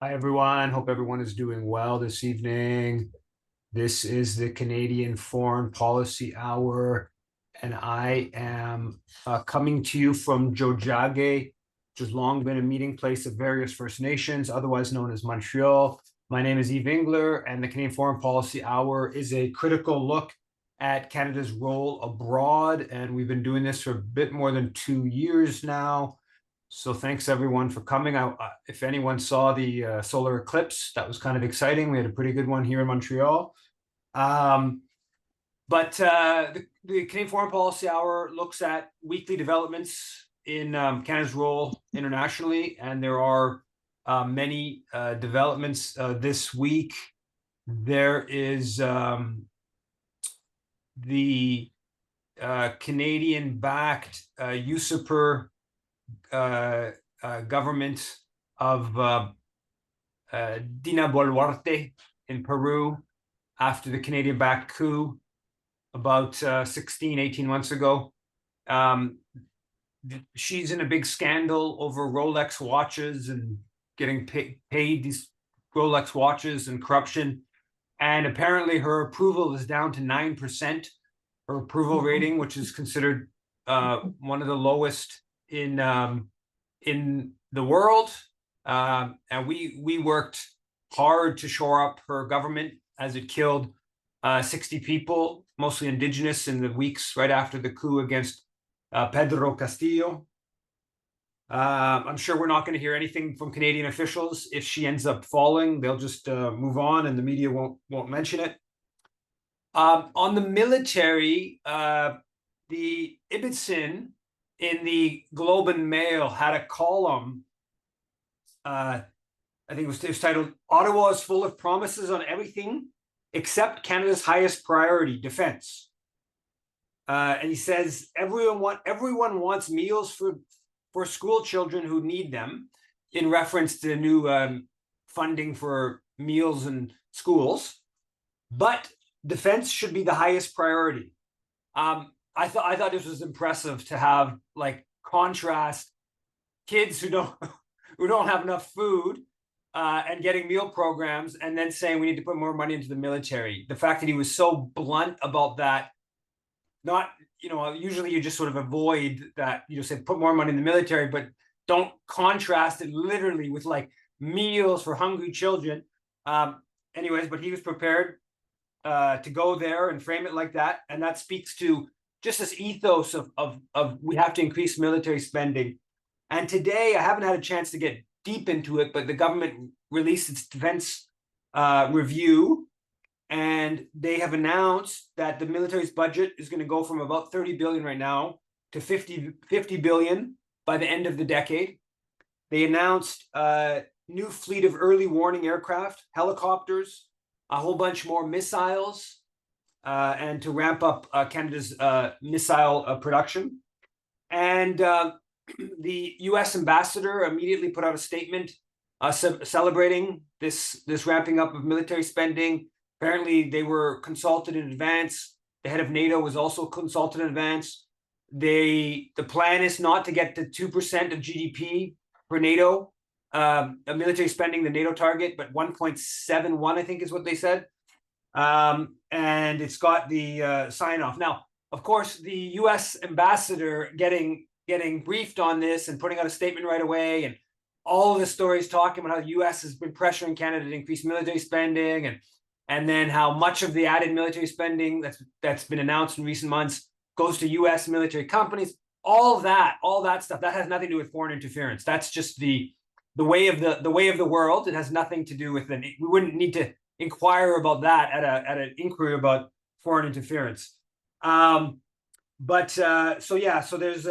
Hi, everyone. Hope everyone is doing well this evening. This is the Canadian Foreign Policy Hour, and I am coming to you from Jojage, which has long been a meeting place of various First Nations, otherwise known as Montreal. My name is Yves Engler, and the Canadian Foreign Policy Hour is a critical look at Canada's role abroad, and we've been doing this for a bit more than 2 years now. So thanks everyone for coming. If anyone saw the solar eclipse, that was kind of exciting. We had a pretty good one here in Montreal. But the Canadian Foreign Policy Hour looks at weekly developments in Canada's role internationally, and there are many developments this week. There is the Canadian-backed usurper government of Dina Boluarte in Peru after the Canadian-backed coup about 18 months ago. She's in a big scandal over Rolex watches and getting paid these Rolex watches and corruption. And apparently her approval is down to 9%, her approval rating, which is considered one of the lowest in the world. And we worked hard to shore up her government as it killed 60 people, mostly indigenous, in the weeks right after the coup against Pedro Castillo. I'm sure we're not going to hear anything from Canadian officials. If she ends up falling, they'll just move on and the media won't mention it. On the military, the Ibbotson in the Globe and Mail had a column, I think it was titled, "Ottawa is full of promises on everything except Canada's highest priority, defense." And he says, everyone wants meals for school children who need them, in reference to new funding for meals in schools. But defense should be the highest priority. I thought this was impressive to have, like, contrast kids who don't have enough food and getting meal programs, and then saying we need to put more money into the military. The fact that he was so blunt about that, not, usually you just sort of avoid that. You just say put more money in the military, but don't contrast it literally with like meals for hungry children. Anyways, but he was prepared to go there and frame it like that, and that speaks to just this ethos of we have to increase military spending. And today, I haven't had a chance to get deep into it, but the government released its defense review, and they have announced that the military's budget is going to go from about 30 billion right now to 50 billion by the end of the decade. They announced a new fleet of early warning aircraft, helicopters, a whole bunch more missiles, and to ramp up Canada's missile production. And the U.S. ambassador immediately put out a statement celebrating this ramping up of military spending. Apparently, they were consulted in advance. The head of NATO was also consulted in advance. The plan is not to get to 2% of GDP for NATO, military spending, the NATO target, but 1.71, I think is what they said. And it's got the sign off. Now, of course, the U.S. ambassador getting briefed on this and putting out a statement right away, and all of the stories talking about how the U.S. has been pressuring Canada to increase military spending, and then how much of the added military spending that's been announced in recent months goes to U.S. military companies. All that stuff that has nothing to do with foreign interference. That's just the way of the world. It has nothing to do with it. We wouldn't need to inquire about that at an inquiry about foreign interference. So there's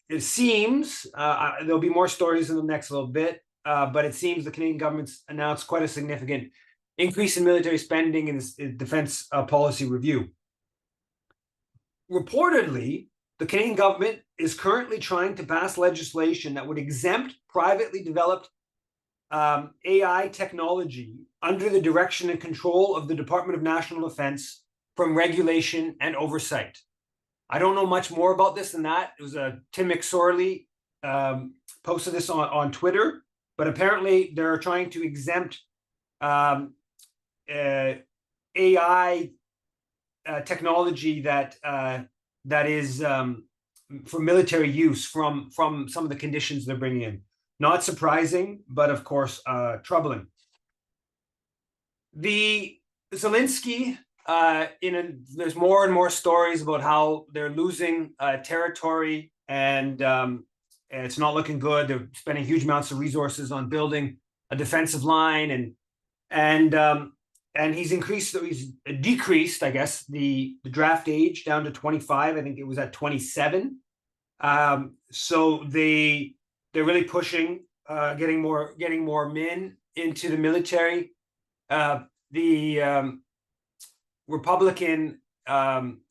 it seems there'll be more stories in the next little bit, but it seems the Canadian government's announced quite a significant increase in military spending in its defense policy review. Reportedly, the Canadian government is currently trying to pass legislation that would exempt privately developed AI technology under the direction and control of the Department of National Defense from regulation and oversight. I don't know much more about this than that. It was Tim McSorley posted this on Twitter. but apparently they're trying to exempt AI technology that is for military use from some of the conditions they're bringing in. Not surprising, but of course troubling. The Zelensky, there's more and more stories about how they're losing territory, and it's not looking good. They're spending huge amounts of resources on building a defensive line, and he's decreased, I guess, the draft age down to 25. I think it was at 27. So they're really pushing, getting more men into the military. The Republican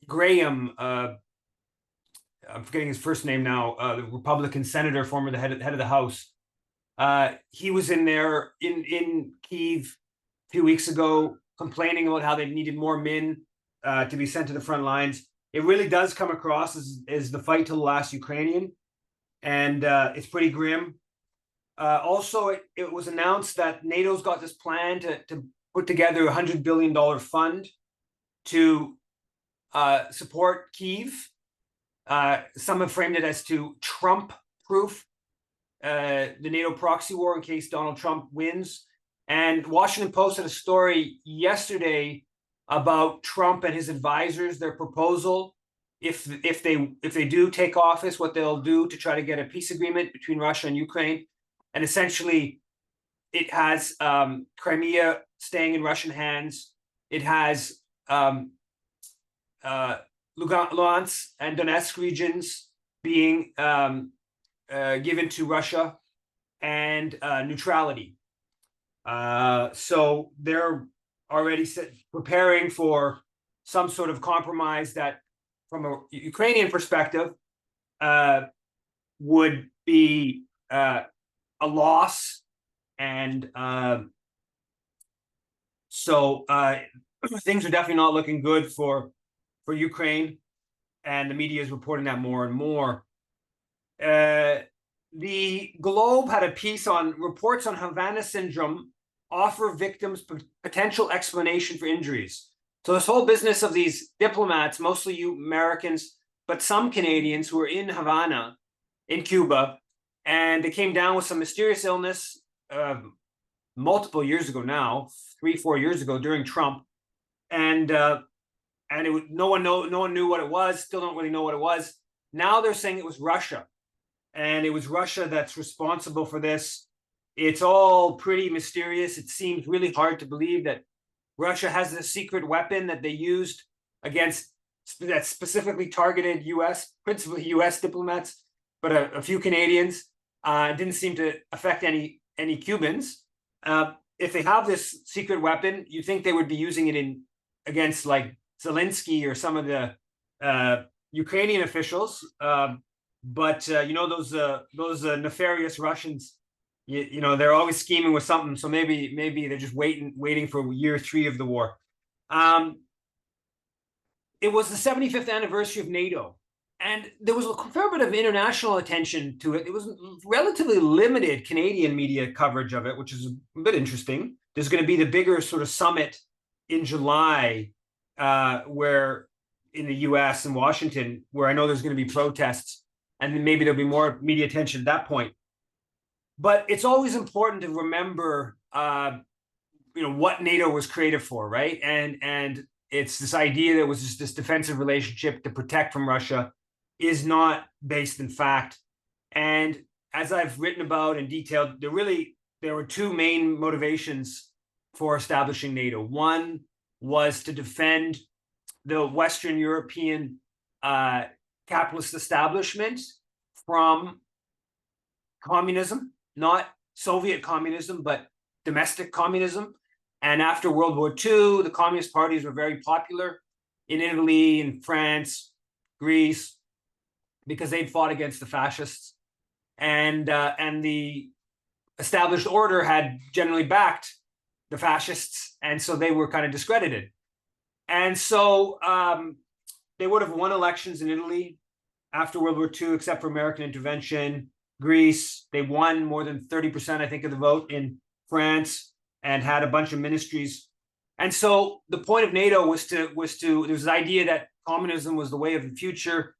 Graham, I'm forgetting his first name now, the Republican senator, former head of the House. He was in there in Kyiv a few weeks ago, complaining about how they needed more men to be sent to the front lines. It really does come across as the fight to the last Ukrainian, and it's pretty grim. Also, it was announced that NATO's got this plan to put together a $100 billion fund to support Kyiv. Some have framed it as to Trump-proof the NATO proxy war in case Donald Trump wins. And Washington Post had a story yesterday about Trump and his advisors, their proposal, if they do take office, what they'll do to try to get a peace agreement between Russia and Ukraine. And essentially, it has Crimea staying in Russian hands. It has Lugansk and Donetsk regions being given to Russia, and neutrality. So they're already preparing for some sort of compromise that, from a Ukrainian perspective, would be a loss. And so things are definitely not looking good for Ukraine, and the media is reporting that more and more. The Globe had a piece on reports on Havana syndrome offer victims potential explanation for injuries. So this whole business of these diplomats, mostly Americans, but some Canadians who were in Havana, in Cuba, and they came down with some mysterious illness multiple years ago now, 3-4 years ago during Trump, and no one knew what it was. Still don't really know what it was. Now they're saying it was Russia, and it was Russia that's responsible for this. It's all pretty mysterious. It seems really hard to believe that Russia has a secret weapon that they used against, that specifically targeted principally U.S. diplomats, but a few Canadians. It didn't seem to affect any Cubans. If they have this secret weapon, you think they would be using it against like Zelensky or some of the Ukrainian officials. But those nefarious Russians, they're always scheming with something. So maybe they're just waiting for year 3 of the war. It was the 75th anniversary of NATO, and there was a fair bit of international attention to it. It was relatively limited Canadian media coverage of it, which is a bit interesting. There's going to be the bigger sort of summit in July, where in the U.S. and Washington, where I know there's going to be protests, and then maybe there'll be more media attention at that point. But it's always important to remember, what NATO was created for, right? And it's this idea that was just this defensive relationship to protect from Russia is not based in fact. And as I've written about and detailed, there were 2 main motivations for establishing NATO. One was to defend the Western European capitalist establishment from communism, not Soviet communism, but domestic communism. And after World War II, the communist parties were very popular in Italy, in France, Greece, because they'd fought against the fascists. And the established order had generally backed the fascists, and so they were kind of discredited. And so they would have won elections in Italy after World War II, except for American intervention. Greece. They won more than 30%, I think, of the vote in France, and had a bunch of ministries. And so the point of NATO was to there was the idea that communism was the way of the future,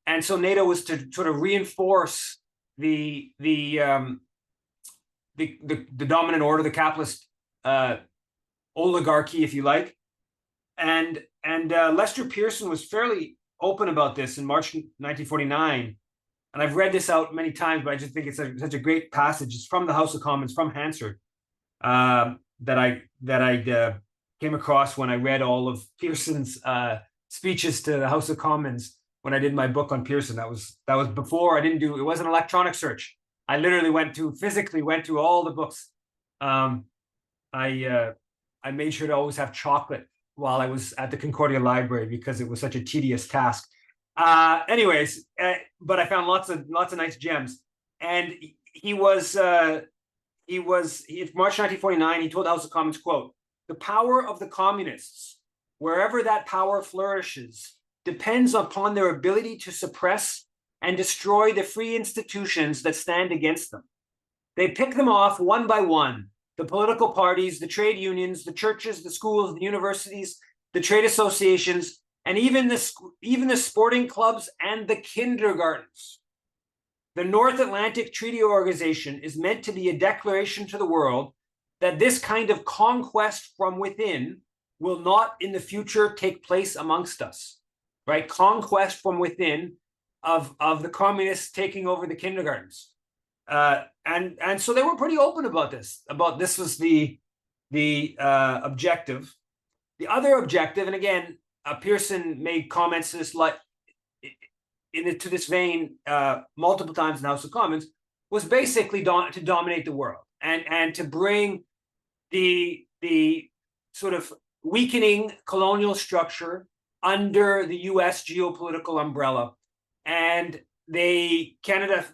and so NATO was to sort of reinforce the dominant order, the capitalist oligarchy, if you like. And Lester Pearson was fairly open about this in March 1949. And I've read this out many times, but I just think it's such a great passage. It's from the House of Commons, from Hansard, that I came across when I read all of Pearson's speeches to the House of Commons when I did my book on Pearson. That was before I didn't do it. Was an electronic search. I literally physically went through all the books. I made sure to always have chocolate while I was at the Concordia Library because it was such a tedious task. Anyways, but I found lots of nice gems. And he was in March 1949, he told the House of Commons, quote, "The power of the communists, wherever that power flourishes, depends upon their ability to suppress and destroy the free institutions that stand against them. They pick them off one by one, the political parties, the trade unions, the churches, the schools, the universities, the trade associations, and even the sporting clubs and the kindergartens. The North Atlantic Treaty Organization is meant to be a declaration to the world that this kind of conquest from within will not in the future take place amongst us," right? Conquest from within of the communists taking over the kindergartens. And so they were pretty open about this. This was the objective. The other objective, and again, Pearson made comments to this to this vein multiple times in the House of Commons, was basically to dominate the world and to bring the sort of weakening colonial structure under the U.S. geopolitical umbrella. And Canada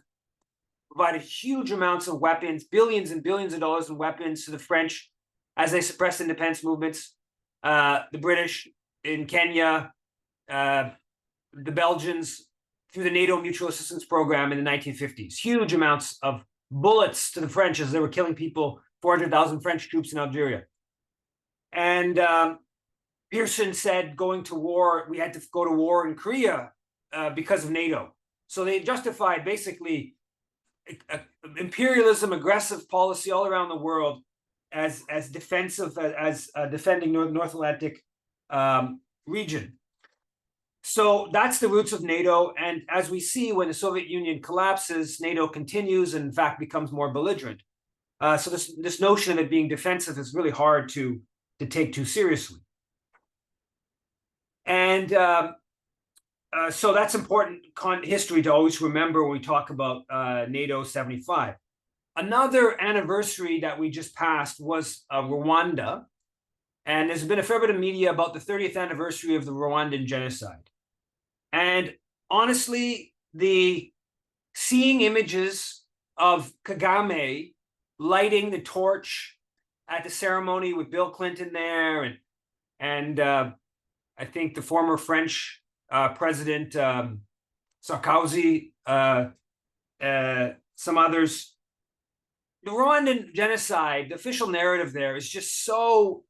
provided huge amounts of weapons, billions and billions of dollars in weapons to the French as they suppressed independence movements, the British in Kenya, the Belgians through the NATO Mutual Assistance Program in the 1950s. Huge amounts of bullets to the French as they were killing people, 400,000 French troops in Algeria. And Pearson said we had to go to war in Korea because of NATO. So they justified basically imperialism, aggressive policy all around the world as defensive, as defending North Atlantic region. So that's the roots of NATO. And as we see, when the Soviet Union collapses, NATO continues and in fact becomes more belligerent. So this notion of it being defensive is really hard to take too seriously. And so that's important history to always remember when we talk about NATO 75. Another anniversary that we just passed was Rwanda. And there's been a fair bit of media about the 30th anniversary of the Rwandan genocide. And honestly, seeing images of Kagame lighting the torch at the ceremony with Bill Clinton there, and I think the former French President Sarkozy, some others. The Rwandan genocide, the official narrative there is just so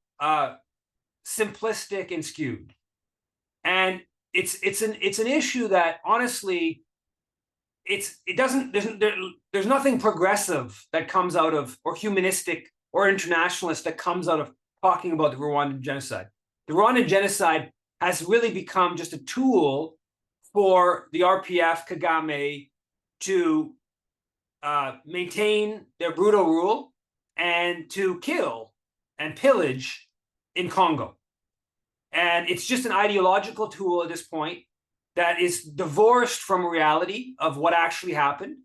simplistic and skewed, and it's an issue that honestly, there's nothing progressive that comes out of, or humanistic or internationalist that comes out of talking about the Rwandan genocide. The Rwandan genocide has really become just a tool for the RPF, Kagame, to maintain their brutal rule and to kill and pillage in Congo. And it's just an ideological tool at this point that is divorced from reality of what actually happened.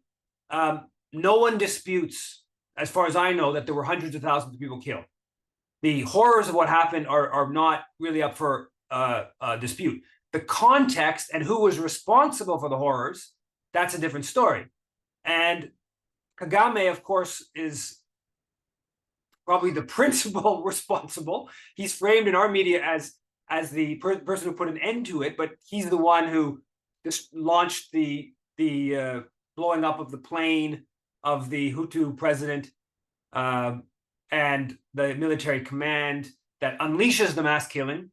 No one disputes, as far as I know, that there were hundreds of thousands of people killed. The horrors of what happened are not really up for dispute. The context and who was responsible for the horrors, that's a different story. And Kagame, of course, is probably the principal responsible. He's framed in our media as the person who put an end to it, but he's the one who just launched the blowing up of the plane of the Hutu president and the military command that unleashes the mass killing.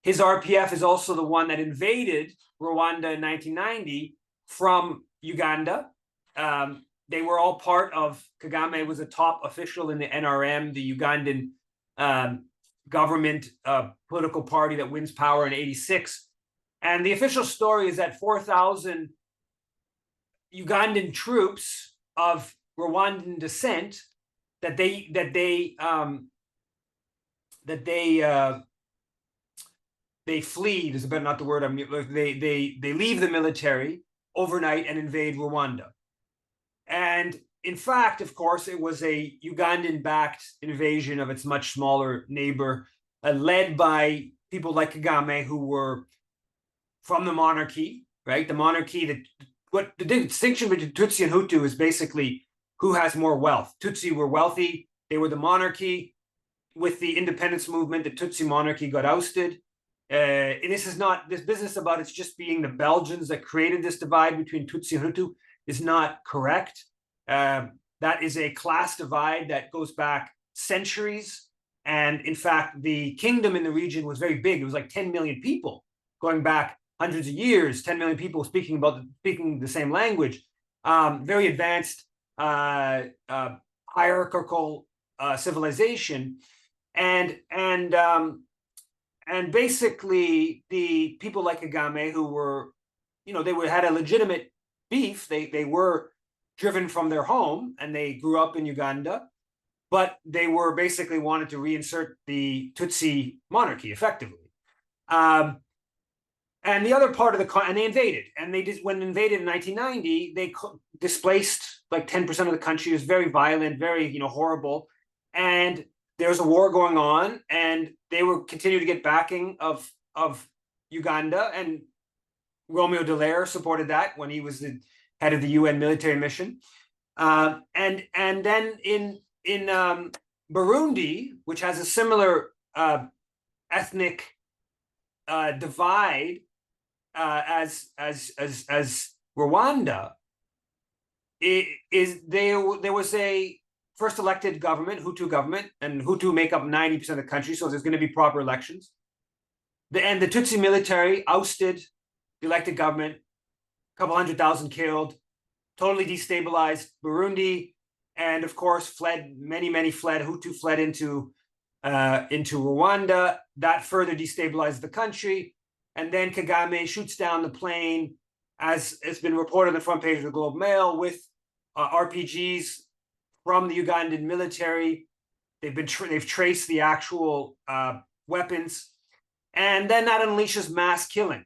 His RPF is also the one that invaded Rwanda in 1990 from Uganda. They were all part of, Kagame was a top official in the NRM, the Ugandan government political party that wins power in 86. And the official story is that 4,000 Ugandan troops of Rwandan descent they flee. Is about not the word I'm. They leave the military overnight and invade Rwanda. And in fact, of course, it was a Ugandan-backed invasion of its much smaller neighbor, led by people like Kagame, who were from the monarchy, right? The monarchy, what the distinction between Tutsi and Hutu is basically who has more wealth. Tutsi were wealthy. They were the monarchy. With the independence movement, the Tutsi monarchy got ousted. And this is not, this business about it's just being the Belgians that created this divide between Tutsi and Hutu is not correct. That is a class divide that goes back centuries. And in fact, the kingdom in the region was very big. It was like 10 million people going back hundreds of years, 10 million people speaking the same language, very advanced hierarchical civilization. And basically the people like Kagame who were, they had a legitimate beef. They were driven from their home and they grew up in Uganda, but they were basically wanted to reinsert the Tutsi monarchy effectively. And the other part of and they invaded, and when invaded in 1990, they displaced like 10% of the country. It was very violent, very, horrible. And there was a war going on, and they were continuing to get backing of Uganda, and Romeo Dallaire supported that when he was the head of the UN military mission. And then in Burundi, which has a similar ethnic divide as Rwanda, there was a first elected government, Hutu government, and Hutu make up 90% of the country, so there's going to be proper elections. And the Tutsi military ousted the elected government, a couple 100,000 killed, totally destabilized Burundi, and of course fled. Many fled. Hutu fled into Rwanda. That further destabilized the country. And then Kagame shoots down the plane, as it's been reported on the front page of the Globe Mail, with RPGs from the Ugandan military. They've traced the actual weapons, and then that unleashes mass killing.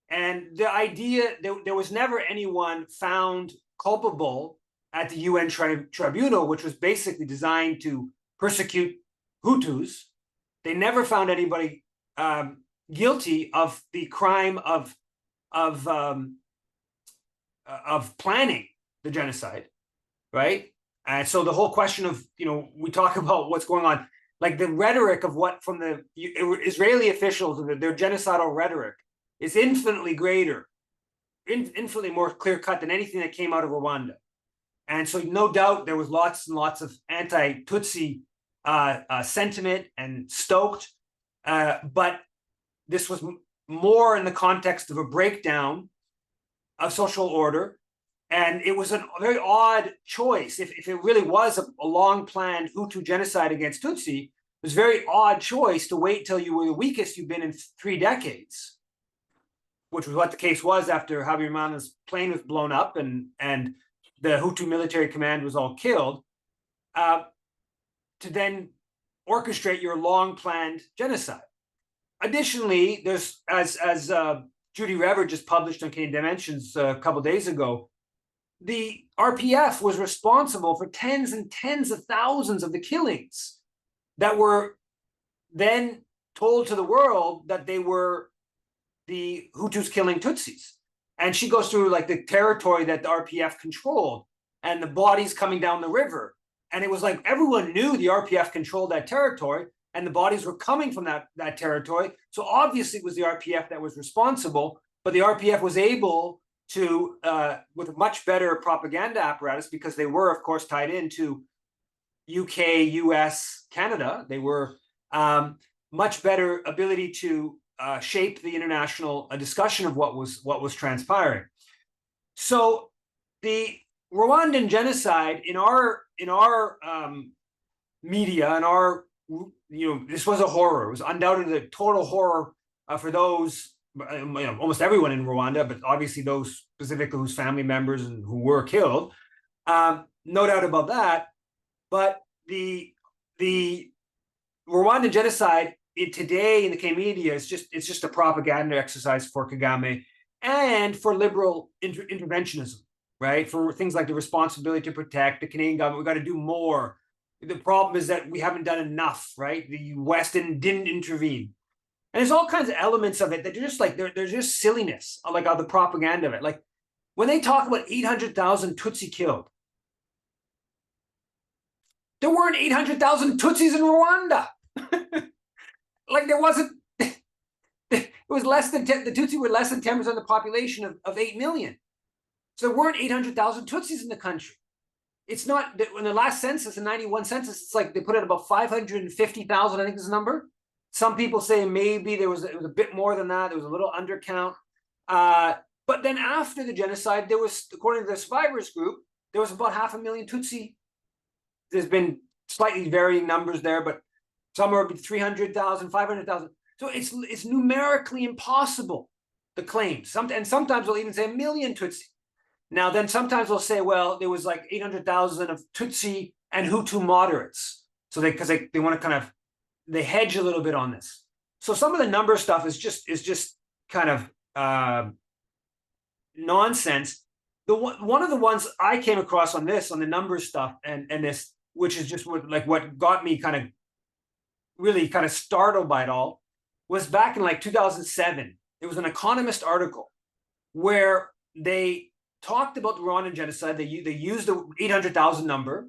And the idea, there was never anyone found culpable at the UN tribunal, which was basically designed to persecute Hutus. They never found anybody guilty of the crime of planning the genocide, right? And so the whole question of, we talk about what's going on, like the rhetoric of what from the Israeli officials, their genocidal rhetoric is infinitely greater, infinitely more clear-cut than anything that came out of Rwanda. And so no doubt there was lots and lots of anti-Tutsi sentiment and stoked, but this was more in the context of a breakdown of social order. And it was a very odd choice. If it really was a long-planned Hutu genocide against Tutsi, it was a very odd choice to wait till you were the weakest you've been in 3 decades, which was what the case was after Habyarimana's plane was blown up and the Hutu military command was all killed, to then orchestrate your long-planned genocide. Additionally, there's, as Judy Rever just published on Canadian Dimensions a couple of days ago, the RPF was responsible for tens and tens of thousands of the killings that were then told to the world that they were the Hutus killing Tutsis. And she goes through like the territory that the RPF controlled and the bodies coming down the river. And it was like everyone knew the RPF controlled that territory and the bodies were coming from that territory. So obviously it was the RPF that was responsible, but the RPF was able with a much better propaganda apparatus, because they were, of course, tied into UK, US, Canada. They were much better ability to shape the international discussion of what was transpiring. So the Rwandan genocide in our media, and our, this was a horror. It was undoubtedly a total horror for those, almost everyone in Rwanda, but obviously those specifically whose family members and who were killed. No doubt about that. But the Rwandan genocide today in the K media is just a propaganda exercise for Kagame and for liberal interventionism, right? For things like the responsibility to protect the Canadian government. We've got to do more. The problem is that we haven't done enough, right? The West didn't intervene. And there's all kinds of elements of it that are just like, they're just silliness, like the propaganda of it. Like when they talk about 800,000 Tutsi killed, there weren't 800,000 Tutsis in Rwanda. Like there wasn't, it was less than 10, the Tutsi were less than 10% of the population of 8 million. So there weren't 800,000 Tutsis in the country. It's not, in the last census, the 91 census, it's like they put it about 550,000, I think is the number. Some people say maybe it was a bit more than that. There was a little undercount. But then after the genocide, there was, according to the survivors group, there was about 500,000 Tutsi. There's been slightly varying numbers there, but somewhere between 300,000, 500,000. So it's numerically impossible, the claims. And sometimes they'll even say 1 million Tutsi. Now, then sometimes they'll say, well, there was like 800,000 of Tutsi and Hutu moderates. So because they want to kind of, they hedge a little bit on this. So some of the number stuff is just kind of nonsense. One of the ones I came across on the numbers stuff and this, which is just what got me really kind of startled by it all, was back in like 2007. It was an Economist article where they talked about the Rwandan genocide. They used the 800,000 number,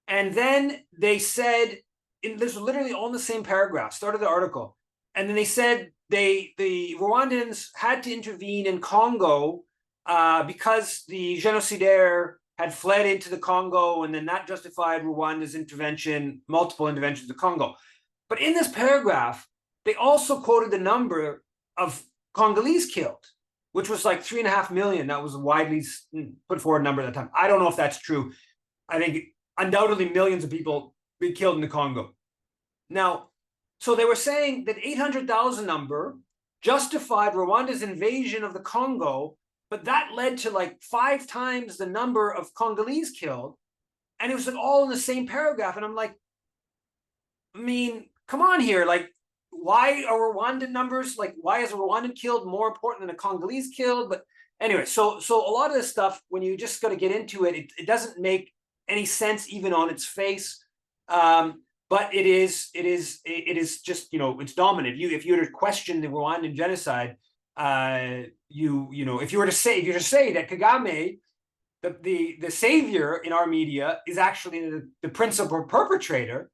and then they said, this was literally all in the same paragraph, started the article, and then they said the Rwandans had to intervene in Congo because the genocidaire had fled into the Congo, and then that justified Rwanda's intervention, multiple interventions to Congo. But in this paragraph, they also quoted the number of Congolese killed, which was like 3.5 million. That was a widely put forward number at the time. I don't know if that's true. I think undoubtedly millions of people been killed in the Congo. Now, so they were saying that 800,000 number justified Rwanda's invasion of the Congo, but that led to like 5 times the number of Congolese killed. And it was like all in the same paragraph. And I'm like, I mean, come on here. Like, why are Rwandan numbers, like, why is a Rwandan killed more important than a Congolese killed? But anyway, so a lot of this stuff, when you just got to get into it, it doesn't make any sense even on its face. But it is just, it's dominant. If you were to question the Rwandan genocide, if you were to say that Kagame, the savior in our media, is actually the principal perpetrator,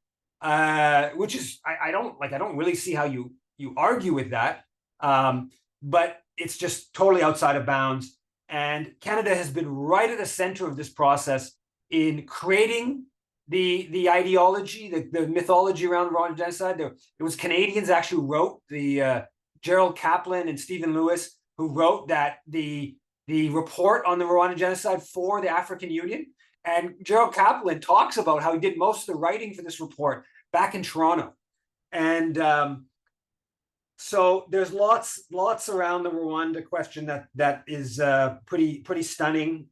which is I don't really see how you argue with that, but it's just totally outside of bounds. And Canada has been right at the center of this process in creating the ideology, the mythology around the Rwandan genocide. It was Canadians actually who wrote, the Gerald Kaplan and Stephen Lewis, who wrote that the report on the Rwandan genocide for the African Union. And Gerald Kaplan talks about how he did most of the writing for this report back in Toronto. And so there's lots around the Rwanda question that is pretty stunning.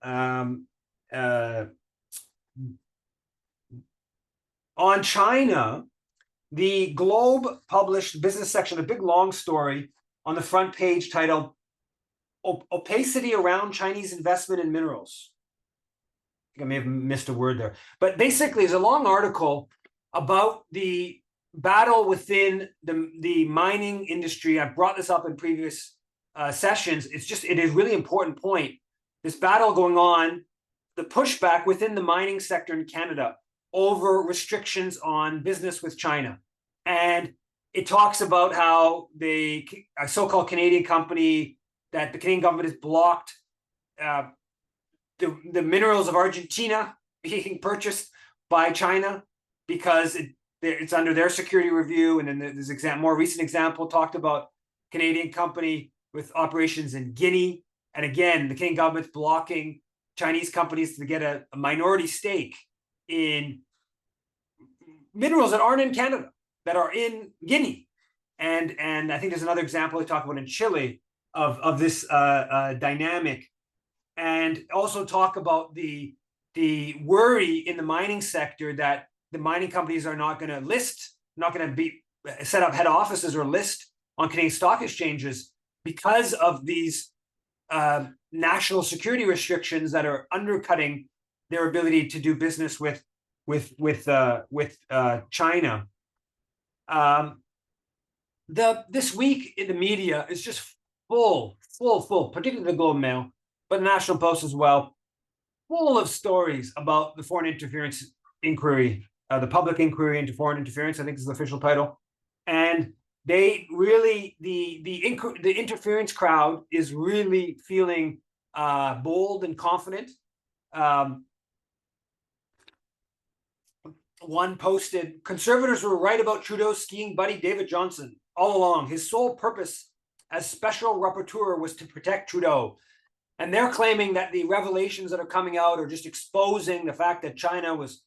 On China, the Globe published business section, a big long story on the front page titled "Opacity Around Chinese Investment in Minerals." I think I may have missed a word there, but basically it's a long article about the battle within the mining industry. I've brought this up in previous sessions. It is really important point. This battle going on, the pushback within the mining sector in Canada over restrictions on business with China. And it talks about how a so-called Canadian company that the Canadian government has blocked the minerals of Argentina being purchased by China because it's under their security review. And then there's more recent example talked about Canadian company with operations in Guinea. And again, the Canadian government's blocking Chinese companies to get a minority stake in minerals that aren't in Canada, that are in Guinea. And I think there's another example we talk about in Chile of this dynamic. And also talk about the worry in the mining sector that the mining companies are not going to list, not going to be set up head offices or list on Canadian stock exchanges because of these national security restrictions that are undercutting their ability to do business with China. This week in the media is just full, particularly the Globe and Mail, but the National Post as well, full of stories about the foreign interference inquiry, the public inquiry into foreign interference, I think is the official title. And they really, the interference crowd is really feeling bold and confident. One posted, conservators were right about Trudeau's skiing buddy, David Johnston, all along. His sole purpose as special rapporteur was to protect Trudeau. And they're claiming that the revelations that are coming out are just exposing the fact that China was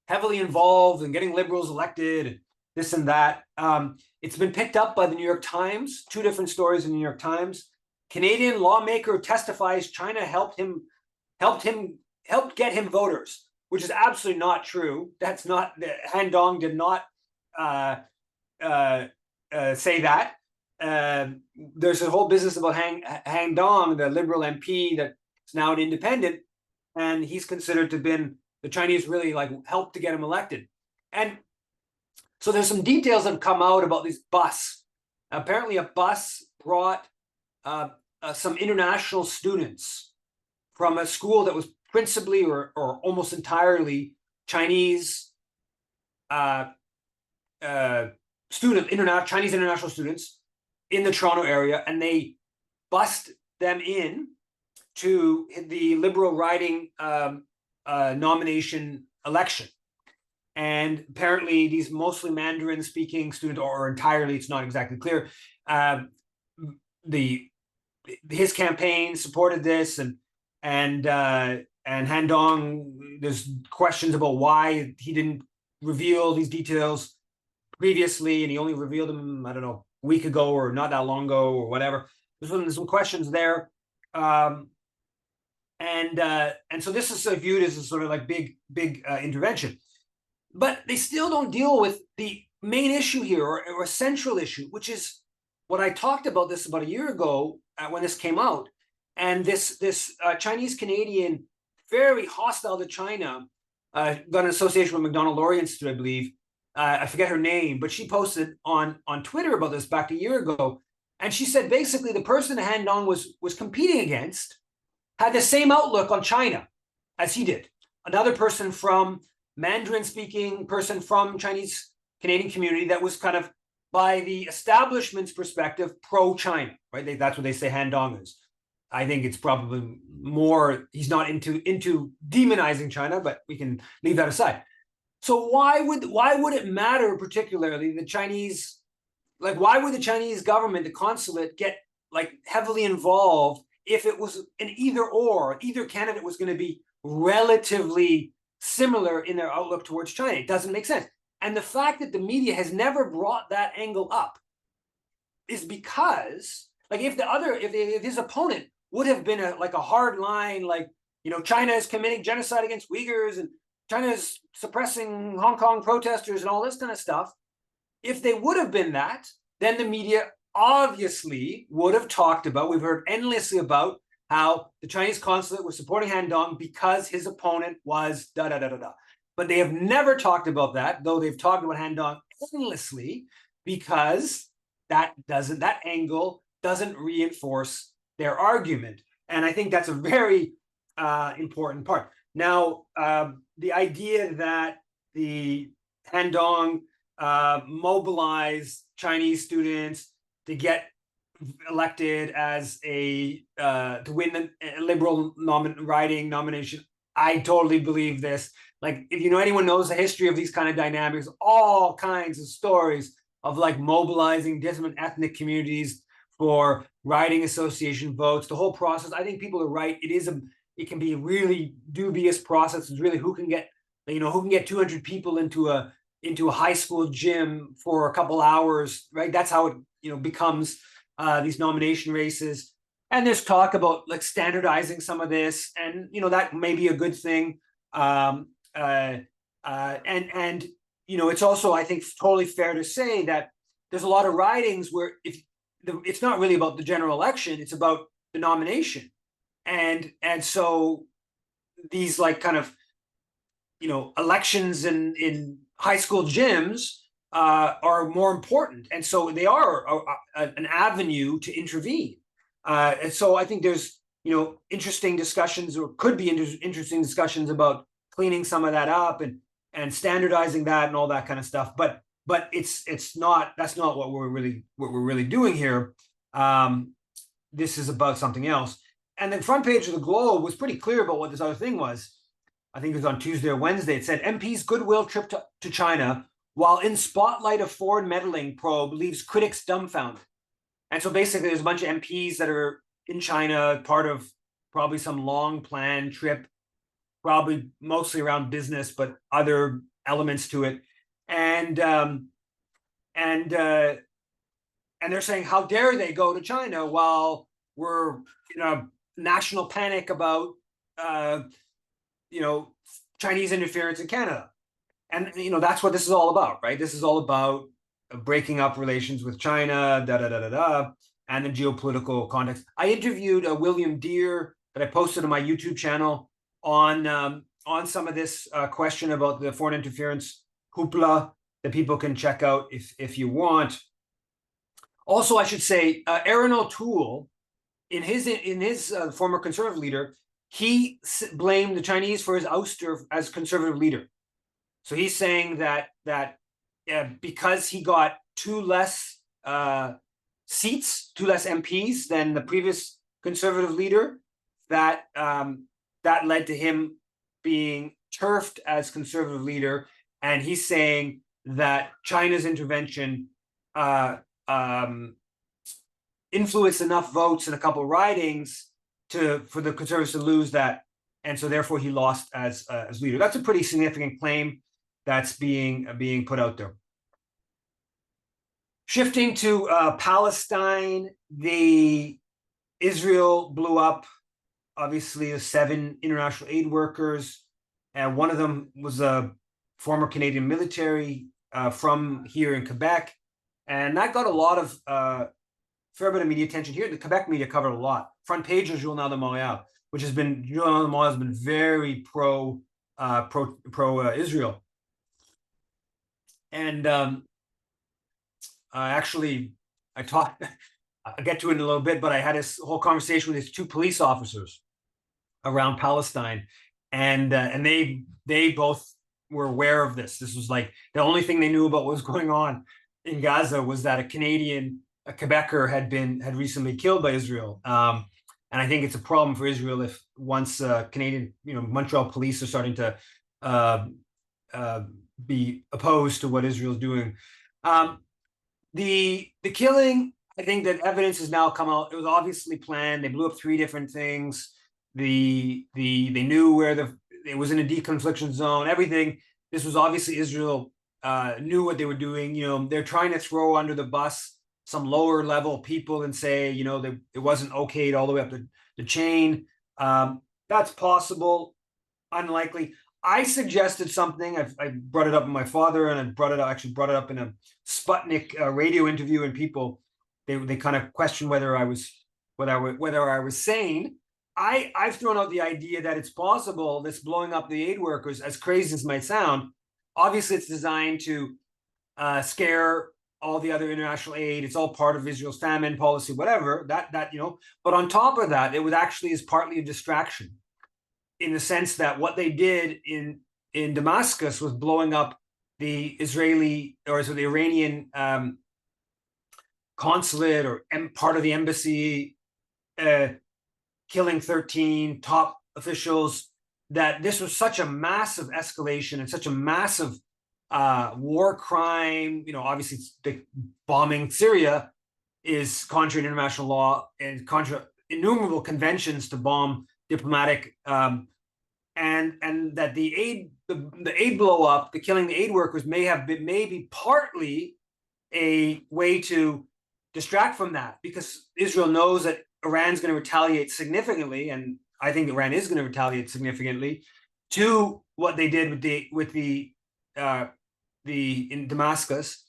heavily involved in getting liberals elected, this and that. It's been picked up by the New York Times, 2 different stories in the New York Times. Canadian lawmaker testifies China helped get him voters, which is absolutely not true. That's not, Han Dong did not say that. There's a whole business about Han Dong, the Liberal MP that's now an independent, and he's considered to have been the Chinese really helped to get him elected. And so there's some details that have come out about this bus. Apparently a bus brought some international students from a school that was principally or almost entirely Chinese Chinese international students in the Toronto area, and they bussed them in to the Liberal riding nomination election. And apparently these mostly Mandarin speaking students, or entirely, it's not exactly clear, his campaign supported this, and Han Dong, there's questions about why he didn't reveal these details previously, and he only revealed them, I don't know, a week ago or not that long ago or whatever. There's some questions there. And so this is viewed as a sort of big intervention. But they still don't deal with the main issue here, or a central issue, which is what I talked about this about a year ago when this came out. And this Chinese Canadian, very hostile to China, got an association with MacDonald Laurier Institute, I believe. I forget her name, but she posted on Twitter about this back a year ago. And she said basically the person Han Dong was competing against had the same outlook on China as he did. Another person from Mandarin-speaking person from Chinese Canadian community that was kind of, by the establishment's perspective, pro-China, right? That's what they say Han Dong is. I think it's probably more, he's not into demonizing China, but we can leave that aside. So why would it matter particularly the Chinese, why would the Chinese government, the consulate, get heavily involved if it was an either candidate was going to be relatively similar in their outlook towards China? It doesn't make sense. And the fact that the media has never brought that angle up is because, if his opponent would have been a hard line, China is committing genocide against Uyghurs and China is suppressing Hong Kong protesters and all this kind of stuff. If they would have been that, then the media obviously would have talked about, we've heard endlessly about how the Chinese consulate was supporting Han Dong because his opponent was da-da-da-da-da. But they have never talked about that, though they've talked about Han Dong endlessly, because that angle doesn't reinforce their argument. And I think that's a very important part. Now, the idea that the Han Dong mobilized Chinese students to get elected as a to win a liberal riding nomination. I totally believe this. Like, if anyone knows the history of these kind of dynamics, all kinds of stories of like mobilizing different ethnic communities for riding association votes, the whole process. I think people are right. It can be a really dubious process. It's really who can get 200 people into a high school gym for a couple hours, right? That's how it becomes these nomination races. And there's talk about like standardizing some of this, and that may be a good thing. And it's also, I think, totally fair to say that there's a lot of ridings where it's not really about the general election, it's about the nomination, and so these like kind of elections in high school gyms are more important, and so they are an avenue to intervene. And so I think there's interesting discussions, or could be interesting discussions about cleaning some of that up and standardizing that and all that kind of stuff. But that's not what we're really doing here. This is about something else. And the front page of the Globe was pretty clear about what this other thing was. I think it was on Tuesday or Wednesday. It said MP's goodwill trip to China, while in spotlight of foreign meddling probe, leaves critics dumbfounded. And so basically, there's a bunch of MPs that are in China, part of probably some long planned trip, probably mostly around business, but other elements to it. And they're saying, how dare they go to China while we're in a national panic about Chinese interference in Canada. And that's what this is all about, right? This is all about breaking up relations with China, and the geopolitical context. I interviewed William Deere that I posted on my YouTube channel on some of this question about the foreign interference hoopla that people can check out if you want. Also, I should say, Aaron O'Toole, in his former conservative leader, he blamed the Chinese for his ouster as conservative leader. So he's saying that because he got two less seats, two less MPs than the previous conservative leader, that led to him being turfed as conservative leader. And he's saying that China's intervention influenced enough votes in a couple of ridings for the conservatives to lose that, and so therefore he lost as leader. That's a pretty significant claim that's being put out there. Shifting to Palestine, Israel blew up, obviously, 7 international aid workers, and one of them was a former Canadian military from here in Quebec, and that got a lot of fair bit of media attention here. The Quebec media covered a lot. Front page of Journal de Montréal, which has been very pro Israel. And I'll get to it in a little bit, but I had this whole conversation with these 2 police officers around Palestine, and they both were aware of this. This was like the only thing they knew about what was going on in Gaza was that a Quebecer had recently killed by Israel. And I think it's a problem for Israel if once Canadian, Montreal police are starting to be opposed to what Israel's doing. The killing, I think that evidence has now come out. It was obviously planned. They blew up 3 different things. They knew where it was in a deconfliction zone. Everything. This was obviously Israel knew what they were doing. They're trying to throw under the bus some lower level people and say, it wasn't okayed all the way up the chain. That's possible, unlikely. I suggested something. I brought it up with my father, and I brought it up in a Sputnik radio interview, and people they kind of questioned whether I was sane. I've thrown out the idea that it's possible this blowing up the aid workers, as crazy as it might sound, obviously it's designed to scare all the other international aid. It's all part of Israel's famine policy, whatever, but on top of that, it was actually is partly a distraction, in the sense that what they did in Damascus was blowing up the Iranian consulate or part of the embassy, killing 13 top officials, that this was such a massive escalation and such a massive war crime. Obviously the bombing Syria is contrary to international law and contra innumerable conventions to bomb diplomatic, and that the aid blow up, the killing the aid workers maybe partly a way to distract from that, because Israel knows that Iran's going to retaliate significantly, and I think Iran is going to retaliate significantly to what they did with the in Damascus,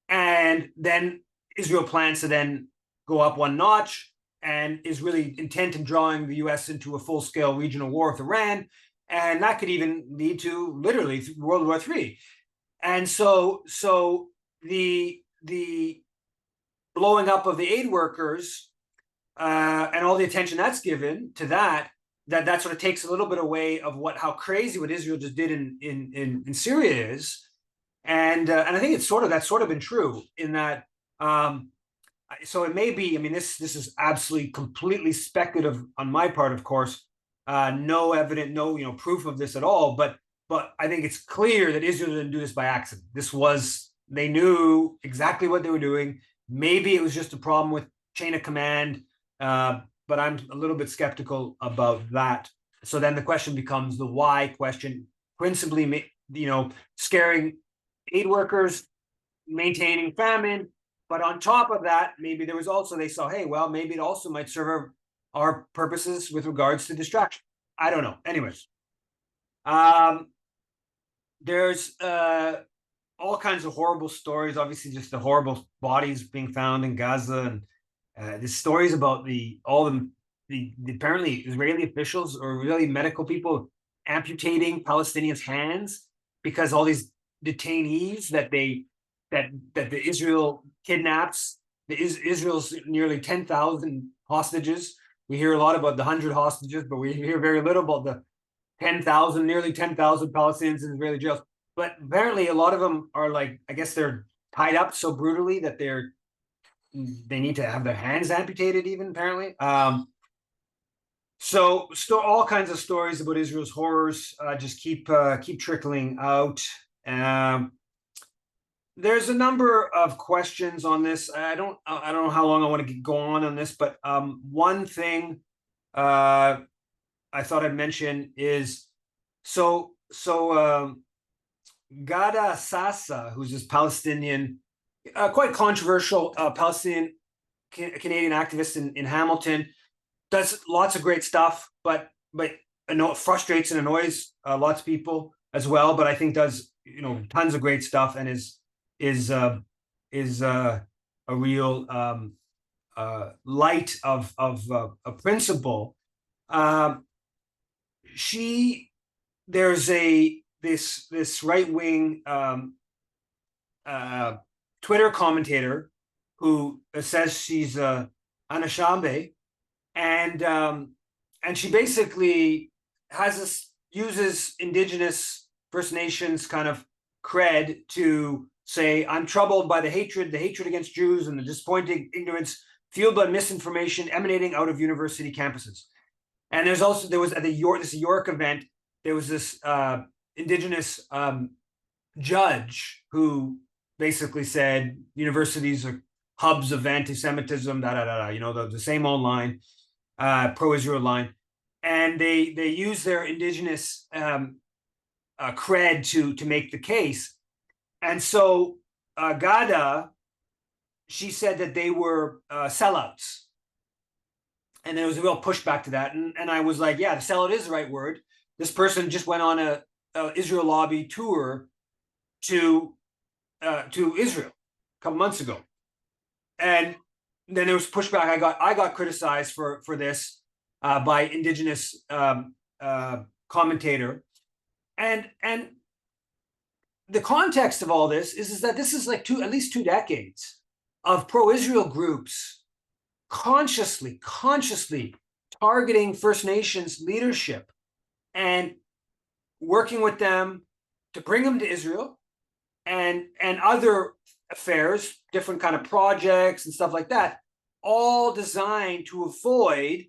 and then Israel plans to then go up one notch and is really intent in drawing the U.S. into a full-scale regional war with Iran, and that could even lead to literally World War III. And so the blowing up of the aid workers and all the attention that's given to that sort of takes a little bit away of how crazy what Israel just did in Syria is, and I think that's sort of been true in that. So it may be. I mean, this is absolutely completely speculative on my part, of course. No evidence, no proof of this at all. But I think it's clear that Israel didn't do this by accident. They knew exactly what they were doing. Maybe it was just a problem with chain of command, but I'm a little bit skeptical about that. So then the question becomes the why question, principally, scaring aid workers, maintaining famine. But on top of that, maybe there was also, they saw, hey, well, maybe it also might serve our purposes with regards to distraction. I don't know. Anyways, there's all kinds of horrible stories. Obviously, just the horrible bodies being found in Gaza, and the stories about the apparently Israeli officials or really medical people amputating Palestinians' hands because all these detainees that the Israel kidnaps. Israel's nearly 10,000 hostages. We hear a lot about the 100 hostages, but we hear very little about the 10,000, nearly 10,000 Palestinians in Israeli jails. But apparently a lot of them are I guess they're tied up so brutally that they need to have their hands amputated even, apparently. So all kinds of stories about Israel's horrors just keep trickling out. There's a number of questions on this. I don't know how long I want to go on this, but one thing I thought I'd mention is Gada Sassa, who's this Palestinian, quite controversial Palestinian Canadian activist in Hamilton, does lots of great stuff, but frustrates and annoys lots of people as well. But I think does tons of great stuff and is a real light of a principle. There's this right-wing Twitter commentator who says she's Anishinaabe, and she basically uses Indigenous First Nations kind of cred to say, I'm troubled by the hatred against Jews and the disappointing ignorance fueled by misinformation emanating out of university campuses. And there was at this York event, there was this Indigenous judge who basically said universities are hubs of anti-Semitism, the same old line, pro-Israel line. And they use their Indigenous cred to make the case. And so Gada, she said that they were sellouts. And there was a real pushback to that. And I was like, yeah, the sellout is the right word. This person just went on a Israel lobby tour to Israel a couple months ago. And then there was pushback. I got criticized for this by Indigenous commentator. And the context of all this is that this is at least 2 decades of pro-Israel groups consciously targeting First Nations leadership and working with them to bring them to Israel and other affairs, different kind of projects and stuff like that, all designed to avoid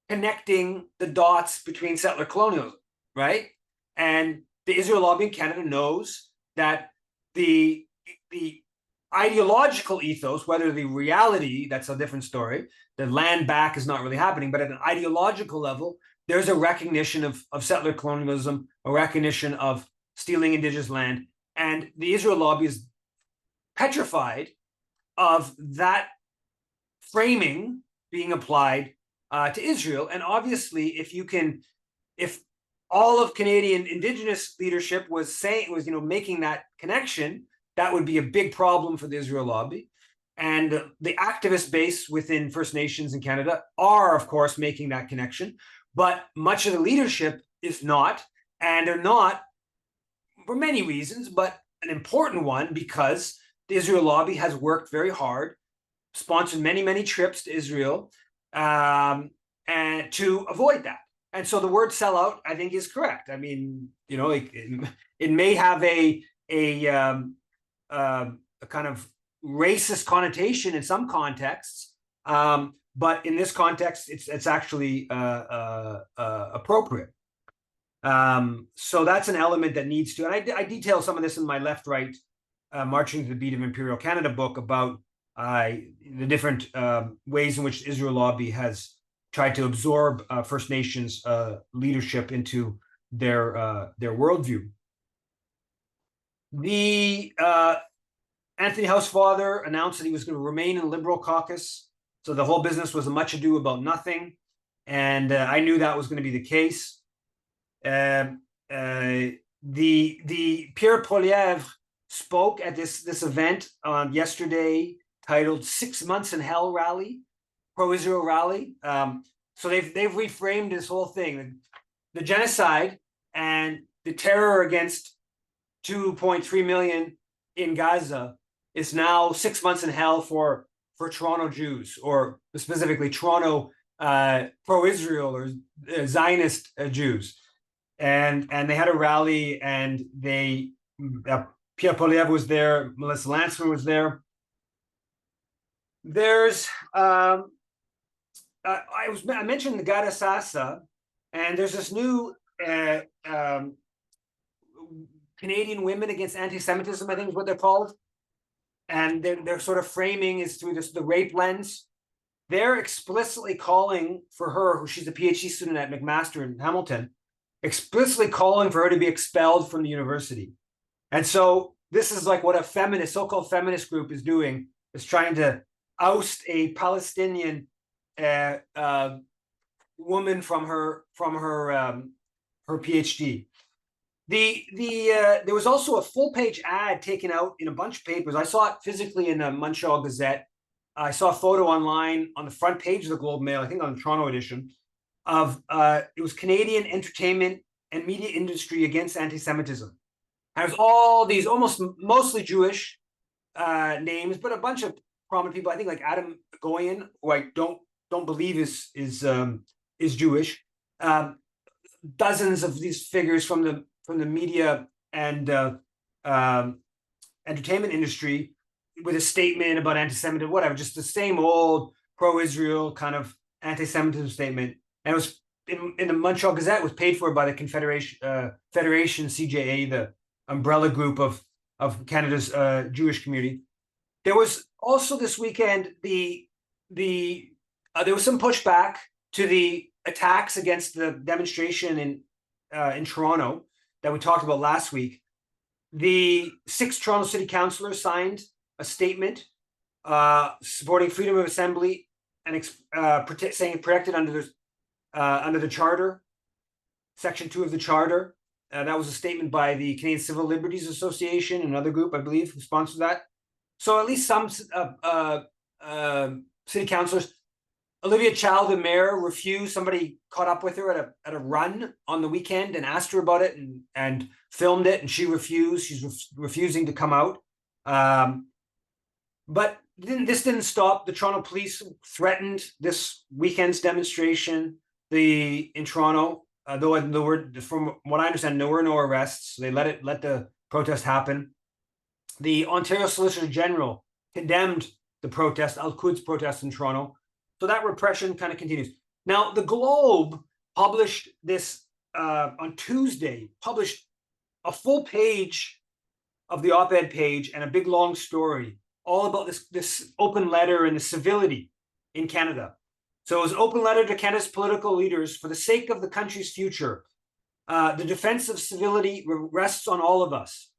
connecting the dots between settler colonialism, right? And the Israel lobby in Canada knows that the ideological ethos, whether the reality, that's a different story, the land back is not really happening, but at an ideological level, there's a recognition of settler colonialism, a recognition of stealing indigenous land. And the Israel lobby is petrified of that framing being applied to Israel. And obviously, if all of Canadian Indigenous leadership was making that connection, that would be a big problem for the Israel lobby. And the activist base within First Nations in Canada are, of course, making that connection. But much of the leadership is not. And they're not for many reasons, but an important one because the Israel lobby has worked very hard, sponsored many, many trips to Israel, and to avoid that. And so the word sellout, I think, is correct. I mean, it may have a kind of racist connotation in some contexts, but in this context, it's actually appropriate. So that's an element that needs to, and I detail some of this in my left-right Marching to the Beat of Imperial Canada book about the different ways in which the Israel lobby has tried to absorb First Nations leadership into their worldview. The Anthony Housefather announced that he was going to remain in the Liberal caucus, so the whole business was a much ado about nothing, and I knew that was going to be the case. The Pierre Poilievre spoke at this event on yesterday, titled 6 Months in Hell Rally, pro-Israel rally. So they've reframed this whole thing. The genocide and the terror against 2.3 million in Gaza is now 6 months in hell for Toronto Jews, or specifically Toronto pro-Israel or Zionist Jews. And they had a rally, and Pierre Poilievre was there, Melissa Landsman was there. There's I mentioned the Gada Sasa, and there's this new Canadian Women Against Anti-Semitism, I think is what they're called, and their sort of framing is through the rape lens. They're explicitly calling for her, she's a PhD student at McMaster in Hamilton, explicitly calling for her to be expelled from the university. And so this is like what a feminist, so-called feminist group is doing, is trying to oust a Palestinian woman from her PhD. There was also a full-page ad taken out in a bunch of papers. I saw it physically in the Montreal Gazette. I saw a photo online on the front page of the Globe Mail, I think on the Toronto edition, of it was Canadian entertainment and media industry against anti-Semitism. And it was all these mostly Jewish names, but a bunch of prominent people. I think like Adam Goyen, who I don't believe is Jewish. Dozens of these figures from the media and entertainment industry with a statement about anti-Semitism, whatever, just the same old pro-Israel kind of anti-Semitism statement. And it was in the Montreal Gazette, was paid for by the Federation CJA, the umbrella group of Canada's Jewish community. There was also this weekend there was some pushback to the attacks against the demonstration in Toronto that we talked about last week. The 6 Toronto City Councillors signed a statement supporting freedom of assembly and saying it protected under the Charter, Section 2 of the Charter. That was a statement by the Canadian Civil Liberties Association, another group, I believe, who sponsored that. So at least some city councillors. Olivia Chow, the mayor, refused. Somebody caught up with her at a run on the weekend and asked her about it and filmed it, and she refused. She's refusing to come out. But this didn't stop. The Toronto police threatened this weekend's demonstration in Toronto. Though from what I understand, there were no arrests. They let the protest happen. The Ontario Solicitor General condemned the protest, Al-Quds protest in Toronto. So that repression kind of continues. Now, the Globe published this on Tuesday, published a full page of the op-ed page and a big long story all about this open letter and the civility in Canada. So it was an open letter to Canada's political leaders for the sake of the country's future. The defense of civility rests on all of us.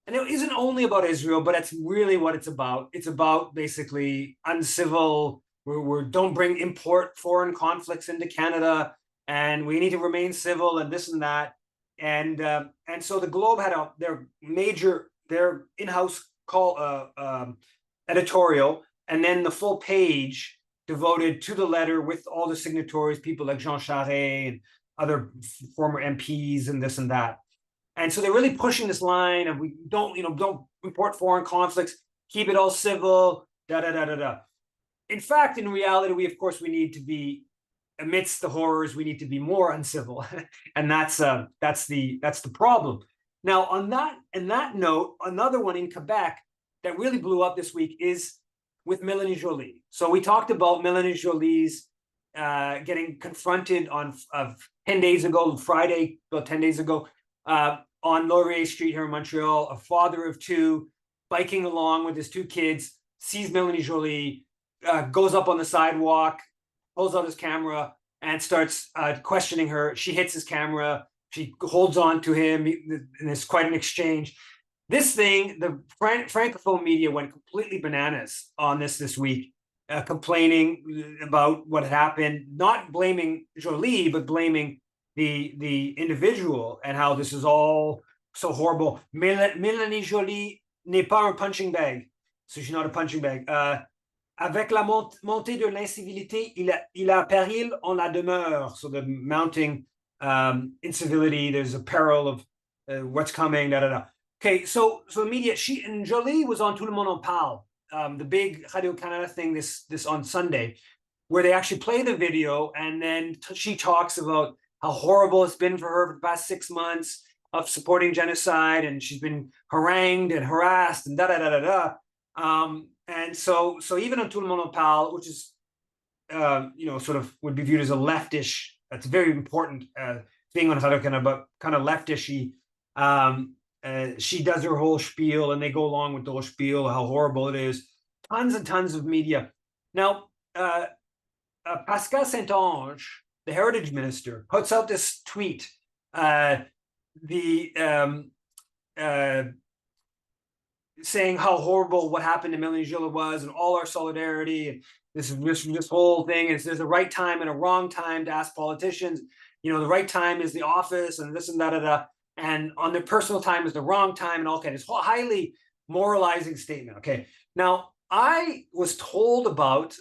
And it isn't only about Israel, but that's really what it's about. It's about basically uncivil, we don't import foreign conflicts into Canada, and we need to remain civil and this and that. And so the Globe had their in-house editorial, and then the full page devoted to the letter with all the signatories, people like Jean Charest and other former MPs and this and that. And so they're really pushing this line of we don't import foreign conflicts, keep it all civil, In fact, in reality, we need to be amidst the horrors, we need to be more uncivil. And that's the problem. Now, on that note, another one in Quebec that really blew up this week is with Melanie Joly. So we talked about Melanie Joly's getting confronted on 10 days ago, Friday, about 10 days ago, on Laurier Street here in Montreal, a father of two, biking along with his two kids, sees Melanie Joly, goes up on the sidewalk, pulls out his camera, and starts questioning her. She hits his camera. She holds on to him, and it's quite an exchange. This thing, the Francophone media went completely bananas on this week, complaining about what happened, not blaming Joly, but blaming the individual and how this is all so horrible. Melanie Joly n'est pas un punching bag. So she's not a punching bag. Avec la montée de l'incivilité, il a péril en la demeure. So the mounting incivility, there's a peril of what's coming, Okay, so the media, and Joly was on Tout le monde en parle, the big Radio-Canada thing this on Sunday, where they actually play the video, and then she talks about how horrible it's been for her for the past 6 months of supporting genocide, and she's been harangued and harassed and and so even on Tout le monde en parle, which is sort of would be viewed as a leftish, that's a very important thing on Radio-Canada, but kind of leftishy. She does her whole spiel, and they go along with the whole spiel, how horrible it is. Tons and tons of media. Now, Pascal Saint-Onge, the heritage minister, puts out this tweet, saying how horrible what happened to Melanie Joly was, and all our solidarity, and this whole thing is there's a right time and a wrong time to ask politicians. The right time is the office, and this and that, and on their personal time is the wrong time, and all kind of this highly moralizing statement. Okay, now I was told about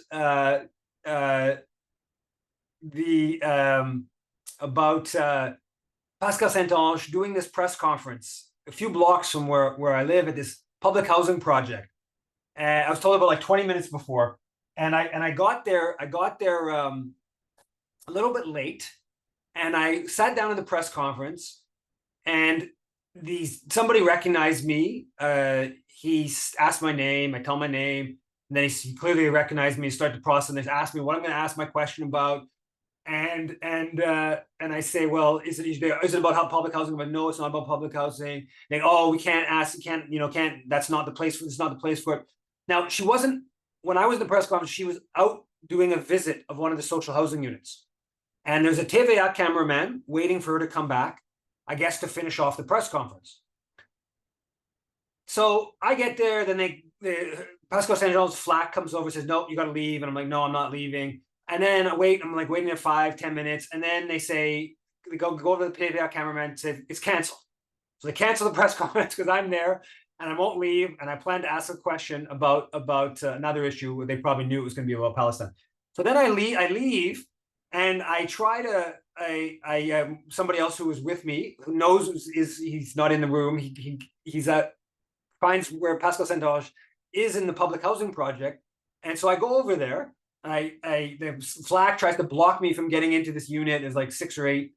Pascal Saint-Onge doing this press conference a few blocks from where I live at this public housing project. I was told about like 20 minutes before, and I got there a little bit late, and I sat down in the press conference, and somebody recognized me. He asked my name. I tell my name, and then he clearly recognized me. Start the process, and they asked me what I'm going to ask my question about. And I say, well, is it about how public housing? But no, it's not about public housing. They, we can't ask, can't. That's not the place for. It's not the place for it. Now, she wasn't. When I was in the press conference, she was out doing a visit of one of the social housing units, and there's a TVA cameraman waiting for her to come back, I guess, to finish off the press conference. So I get there, then Pascal Saint-Onge's flack comes over, says, no, you got to leave. And I'm like, no, I'm not leaving. And then I'm like waiting there 5-10 minutes. And then they say, they go over to the TVA cameraman and say, it's canceled. So they cancel the press conference because I'm there and I won't leave. And I plan to ask a question about another issue where they probably knew it was going to be about Palestine. So then I leave and I try to, somebody else who was with me, who knows he's not in the room. He's finds where Pascal Saint-Onge is in the public housing project. And so I go over there. The flag tries to block me from getting into this unit. There's like 6 or 8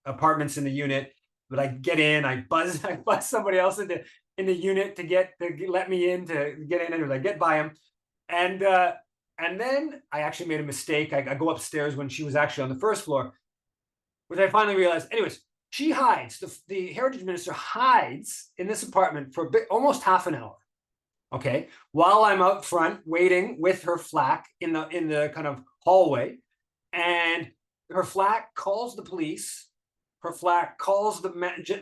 apartments in the unit, but I get in, I buzz somebody else into. in the unit to let me in, to get in and get by him. And then I actually made a mistake. I go upstairs when she was actually on the first floor, which I finally realized. Anyways, she hides. The heritage minister hides in this apartment for almost half an hour. Okay, while I'm out front waiting with her flack in the kind of hallway, and her flack calls the police. Her flack calls the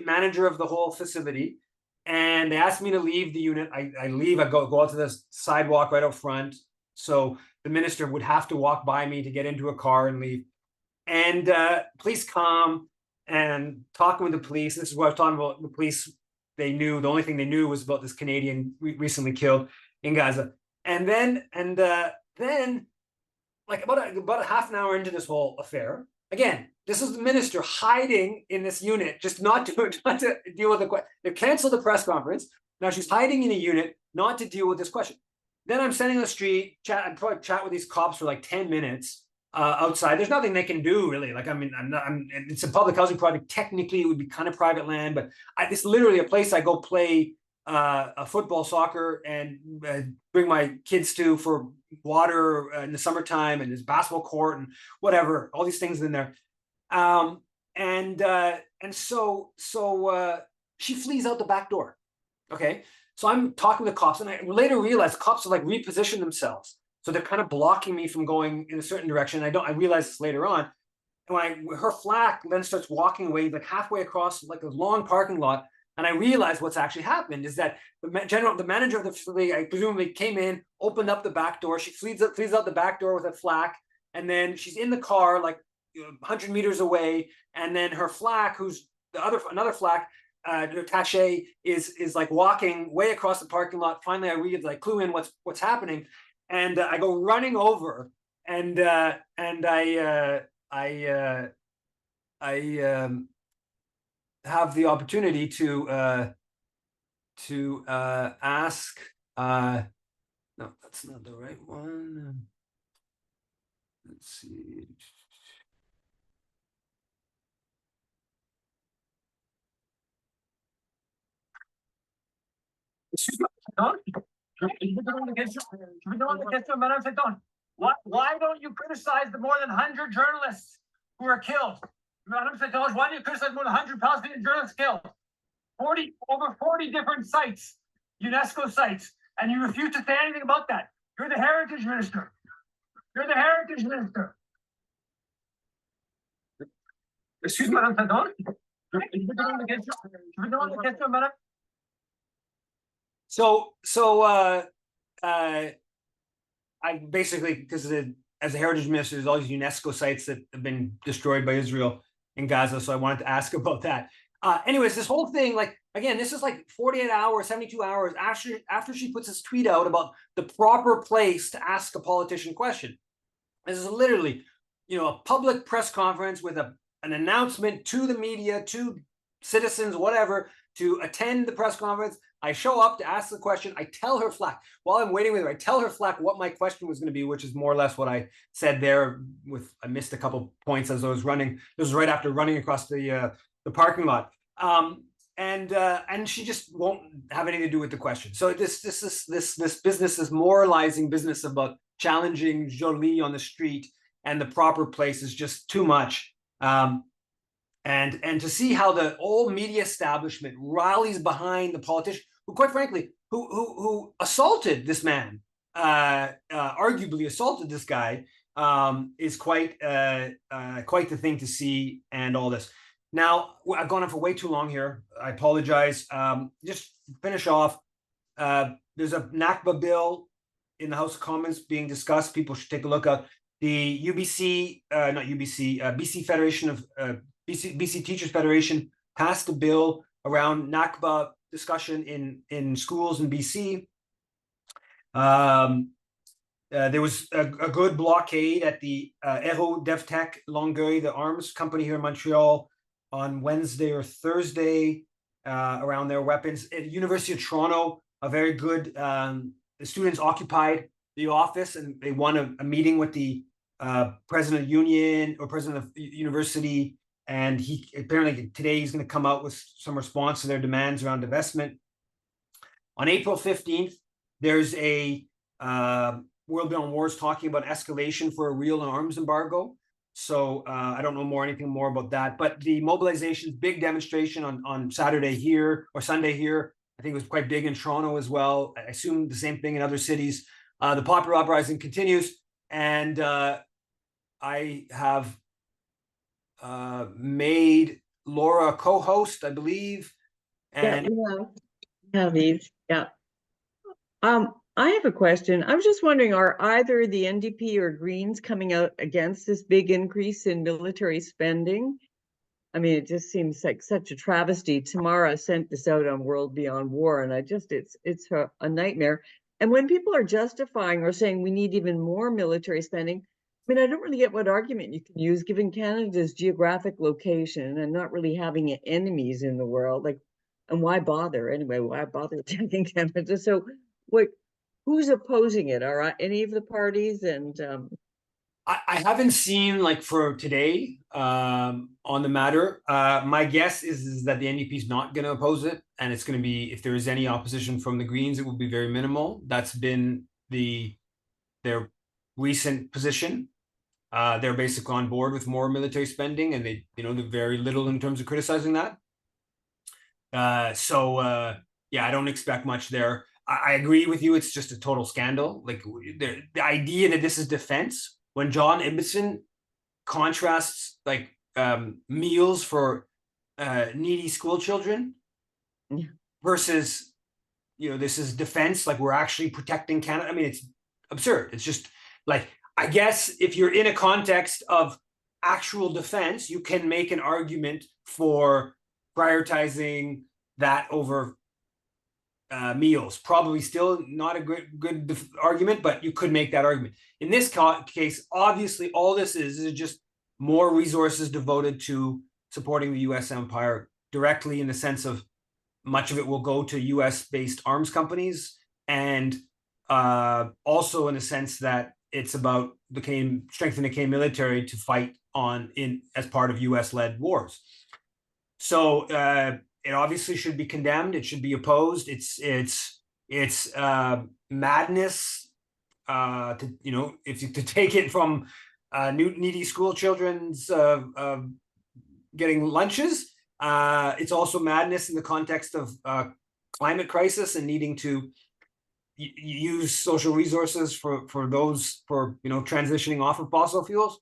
manager of the whole facility, and they ask me to leave the unit. I leave. I go out to the sidewalk right out front, so the minister would have to walk by me to get into a car and leave. And police come and talking with the police. This is what I was talking about. The police, they knew, the only thing they knew was about this Canadian recently killed in Gaza. And then like about a half an hour into this whole affair, again, this is the minister hiding in this unit, just not to deal with the question. They canceled the press conference. Now she's hiding in a unit, not to deal with this question. Then I'm standing on the street, chat with these cops for like 10 minutes outside. There's nothing they can do, really. Like, I mean, it's a public housing project. Technically, it would be kind of private land, but it's literally a place I go play a football, soccer, and bring my kids to for water in the summertime, and there's basketball court and whatever, all these things in there. And so she flees out the back door. Okay, so I'm talking to the cops, and I later realized the cops have like repositioned themselves, so they're kind of blocking me from going in a certain direction. I realized this later on, and when her flack then starts walking away like halfway across like a long parking lot. And I realized what's actually happened is that the manager of the facility, I presumably came in, opened up the back door. She flees out the back door with a flack, and then she's in the car like 100 meters away. And then her flack, who's another flack, Taché, is like walking way across the parking lot. Finally, I read like clue in what's happening, and I go running over, and I have the opportunity to ask. No, that's not the right one. Let's see. Why don't you criticize the more than 100 journalists who are killed? Why do you criticize more than 100 Palestinian journalists killed? Over 40 different sites, UNESCO sites, and you refuse to say anything about that. You're the heritage minister. You're the heritage minister. Excuse me, Madame Sadon. So I basically, because as a heritage minister, there's all these UNESCO sites that have been destroyed by Israel in Gaza. So I wanted to ask about that. Anyways, this whole thing, like, again, this is like 48 hours, 72 hours after she puts this tweet out about the proper place to ask a politician question. This is literally, a public press conference with an announcement to the media, to citizens, whatever, to attend the press conference. I show up to ask the question. I tell her flack while I'm waiting with her. I tell her flack what my question was going to be, which is more or less what I said there. I missed a couple points as I was running. This was right after running across the parking lot, and she just won't have anything to do with the question. So this business, this moralizing business about challenging Joly on the street and the proper place is just too much. And to see how the old media establishment rallies behind the politician who, quite frankly, who assaulted this man, arguably assaulted this guy, is quite the thing to see, and all this. Now, I've gone on for way too long here. I apologize. Just finish off. There's a Nakba bill in the House of Commons being discussed. People should take a look at the BC Federation of BC Teachers Federation passed a bill around Nakba discussion in schools in BC. There was a good blockade at the Aero DevTech Longueuil, the arms company here in Montreal, on Wednesday or Thursday around their weapons. At the University of Toronto, a very good, the students occupied the office, and they won a meeting with the president of union or president of university. And he apparently today he's going to come out with some response to their demands around divestment. On April 15th, there's a World Beyond Wars talking about escalation for a real arms embargo. So I don't know anything more about that. But the mobilization's big demonstration on Saturday here or Sunday here, I think it was quite big in Toronto as well. I assume the same thing in other cities. The popular uprising continues, and I have made Laura a co-host, I believe. And yeah, these, yeah. I have a question. I was just wondering, are either the NDP or Greens coming out against this big increase in military spending? I mean, it just seems like such a travesty. Tamara sent this out on World Beyond War, and it's a nightmare. And when people are justifying or saying we need even more military spending, I mean, I don't really get what argument you can use given Canada's geographic location and not really having enemies in the world. Like, and why bother anyway? Why bother attacking Canada? So, what? Who's opposing it? Are any of the parties? And I haven't seen like for today on the matter. My guess is that the NDP is not going to oppose it, and it's going to be, if there is any opposition from the Greens, it will be very minimal. That's been their recent position. They're basically on board with more military spending, and they do very little in terms of criticizing that. Yeah, I don't expect much there. I agree with you. It's just a total scandal. Like the idea that this is defense, when John Ibbitson contrasts like meals for needy school children versus, this is defense, like we're actually protecting Canada. I mean, it's absurd. It's just like, I guess if you're in a context of actual defense, you can make an argument for prioritizing that over meals. Probably still not a good argument, but you could make that argument. In this case, obviously, all this is just more resources devoted to supporting the U.S. empire directly, in the sense of much of it will go to U.S.-based arms companies, and also in the sense that it's about strengthening the Canadian military to fight as part of U.S.-led wars. So it obviously should be condemned. It should be opposed. It's madness to take it from needy school children's getting lunches. It's also madness in the context of climate crisis and needing to use social resources for transitioning off of fossil fuels.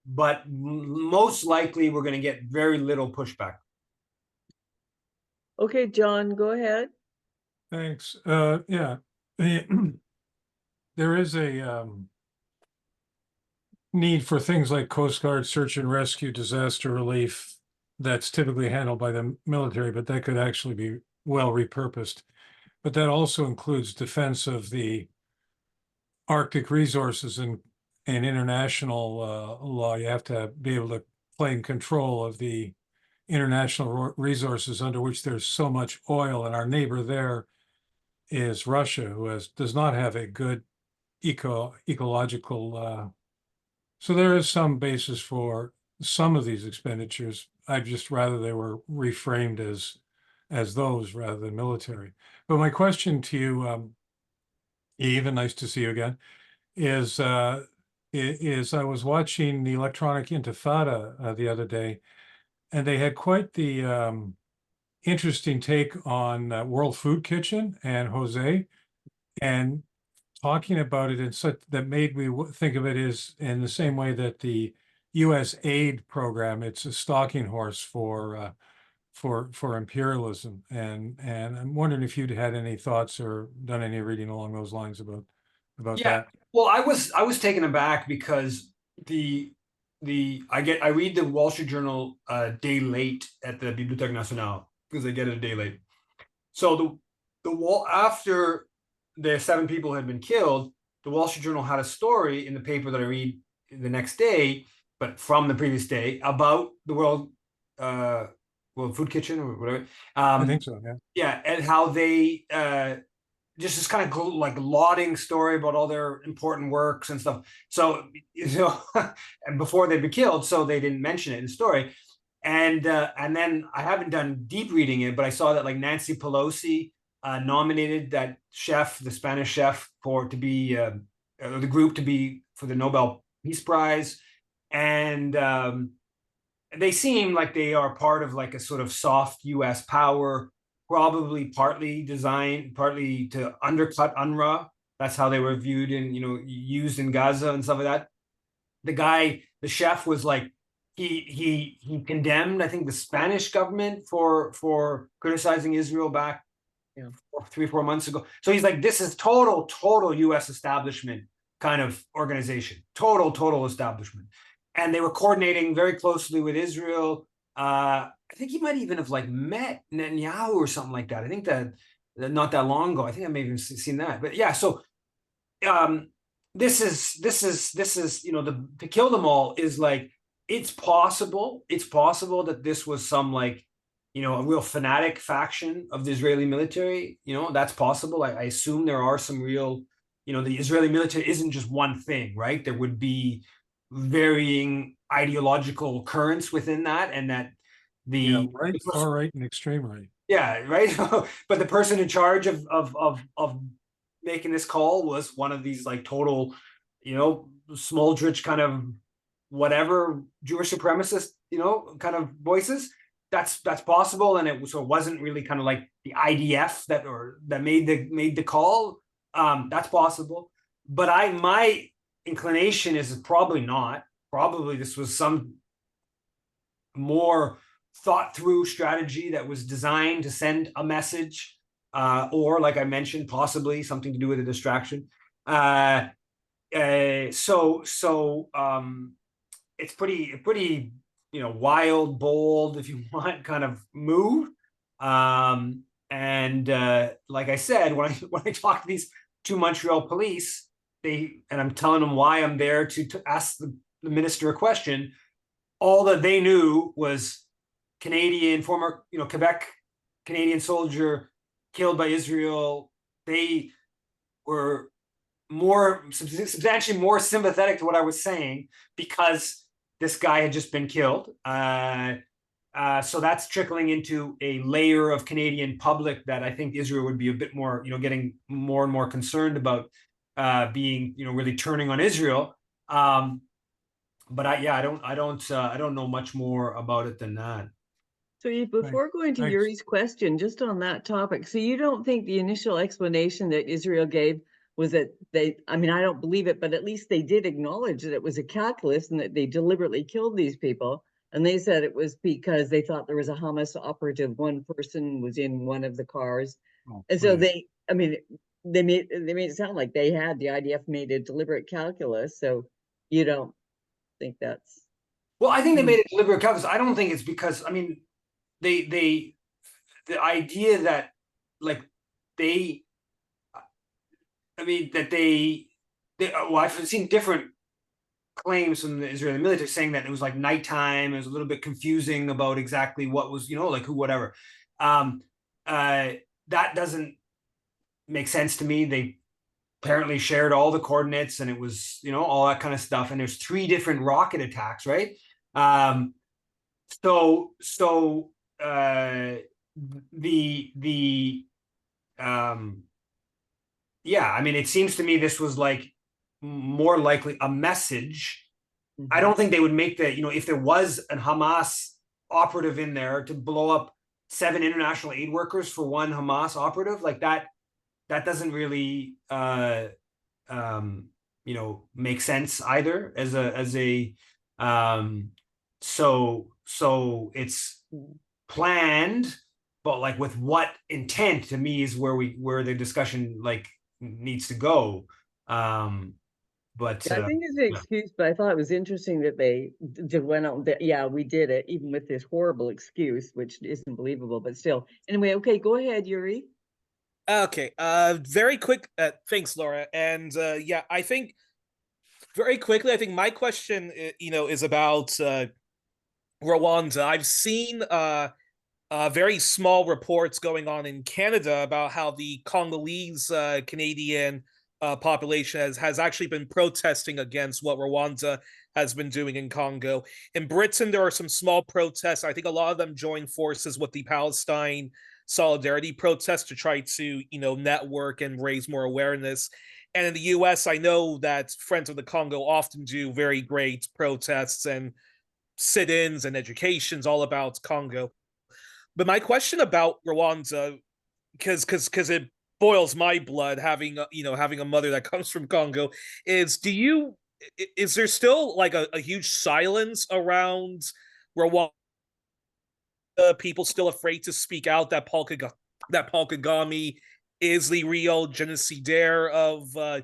But most likely we're going to get very little pushback. Okay, John, go ahead. Thanks. Yeah, there is a need for things like Coast Guard search and rescue, disaster relief that's typically handled by the military, but that could actually be well repurposed. But that also includes defense of the Arctic resources and international law. You have to be able to claim control of the international resources under which there's so much oil, and our neighbor there is Russia, who does not have a good ecological. So there is some basis for some of these expenditures. I'd just rather they were reframed as those rather than military. But my question to you, Eve, and nice to see you again, is I was watching the Electronic Intifada the other day, and they had quite the interesting take on World Food Kitchen and Jose, and talking about it in such that made me think of it as in the same way that the U.S. aid program, it's a stalking horse for imperialism. And I'm wondering if you'd had any thoughts or done any reading along those lines about that. Well, I was taken aback because I read the Wall Street Journal a day late at the Bibliothèque Nationale, because I get it a day late. So after the 7 people had been killed, the Wall Street Journal had a story in the paper that I read the next day, but from the previous day, about the World Food Kitchen or whatever. I think so, yeah. Yeah, and how they just this kind of like lauding story about all their important works and stuff. So and before they'd been killed, so they didn't mention it in the story. And then I haven't done deep reading it, but I saw that like Nancy Pelosi nominated that chef, the Spanish chef, to be the group to be for the Nobel Peace Prize, and they seem like they are part of like a sort of soft U.S. power, probably partly designed, partly to undercut UNRWA. That's how they were viewed and used in Gaza and stuff like that. The guy, the chef, was like he condemned, I think, the Spanish government for criticizing Israel back 3-4 months ago. So he's like, this is total U.S. establishment kind of organization, total establishment. And they were coordinating very closely with Israel. I think he might even have like met Netanyahu or something like that. I think that not that long ago. I think I may have even seen that. But yeah, so this is to kill them all is like, it's possible that this was some like a real fanatic faction of the Israeli military. That's possible. I assume there are some real, the Israeli military isn't just one thing, right? There would be varying ideological currents within that, and that right, far right and extreme right. Yeah, right. But the person in charge of making this call was one of these like total, Smoldrich kind of whatever Jewish supremacist, kind of voices. That's possible, and it wasn't really kind of like the IDF that made the call. That's possible, but my inclination is probably not. Probably this was some more thought through strategy that was designed to send a message, or like I mentioned, possibly something to do with a distraction. So it's pretty wild, bold, if you want, kind of move. And like I said, when I talk to these two Montreal police, and I'm telling them why I'm there to ask the minister a question, all that they knew was former Quebec Canadian soldier killed by Israel. They were substantially more sympathetic to what I was saying because this guy had just been killed. So that's trickling into a layer of Canadian public that I think Israel would be a bit more, getting more and more concerned about being, really turning on Israel. But I don't know much more about it than that. So before going to Yuri's question, just on that topic, so you don't think the initial explanation that Israel gave was that I don't believe it, but at least they did acknowledge that it was a calculus and that they deliberately killed these people. And they said it was because they thought there was a Hamas operative, one person was in one of the cars. And so they made it sound like the IDF made a deliberate calculus. So you don't think that's... Well, I think they made a deliberate calculus. I don't think it's because, the idea that I've seen different claims from the Israeli military saying that it was like nighttime. It was a little bit confusing about exactly what was, who, whatever. That doesn't make sense to me. They apparently shared all the coordinates, and it was, all that kind of stuff. And there's 3 different rocket attacks, right? It seems to me this was like more likely a message. I don't think they would make if there was a Hamas operative in there to blow up 7 international aid workers for one Hamas operative, like that doesn't really make sense either so it's planned, but like with what intent, to me, is where the discussion needs to go. But I think it's an excuse, but I thought it was interesting that they went out that, we did it, even with this horrible excuse, which isn't believable, but still. Anyway, okay, go ahead, Yuri. Okay, very quick, thanks, Laura. And I think very quickly, I think my question, is about Rwanda. I've seen very small reports going on in Canada about how the Congolese Canadian population has actually been protesting against what Rwanda has been doing in Congo. In Britain, there are some small protests. I think a lot of them join forces with the Palestine solidarity protests to try to, network and raise more awareness. And in the US, I know that Friends of the Congo often do very great protests and sit-ins and educations all about Congo. But my question about Rwanda, because it boils my blood having a mother that comes from Congo, is is there still like a huge silence around Rwanda? People still afraid to speak out that Paul Kagame is the real genocidaire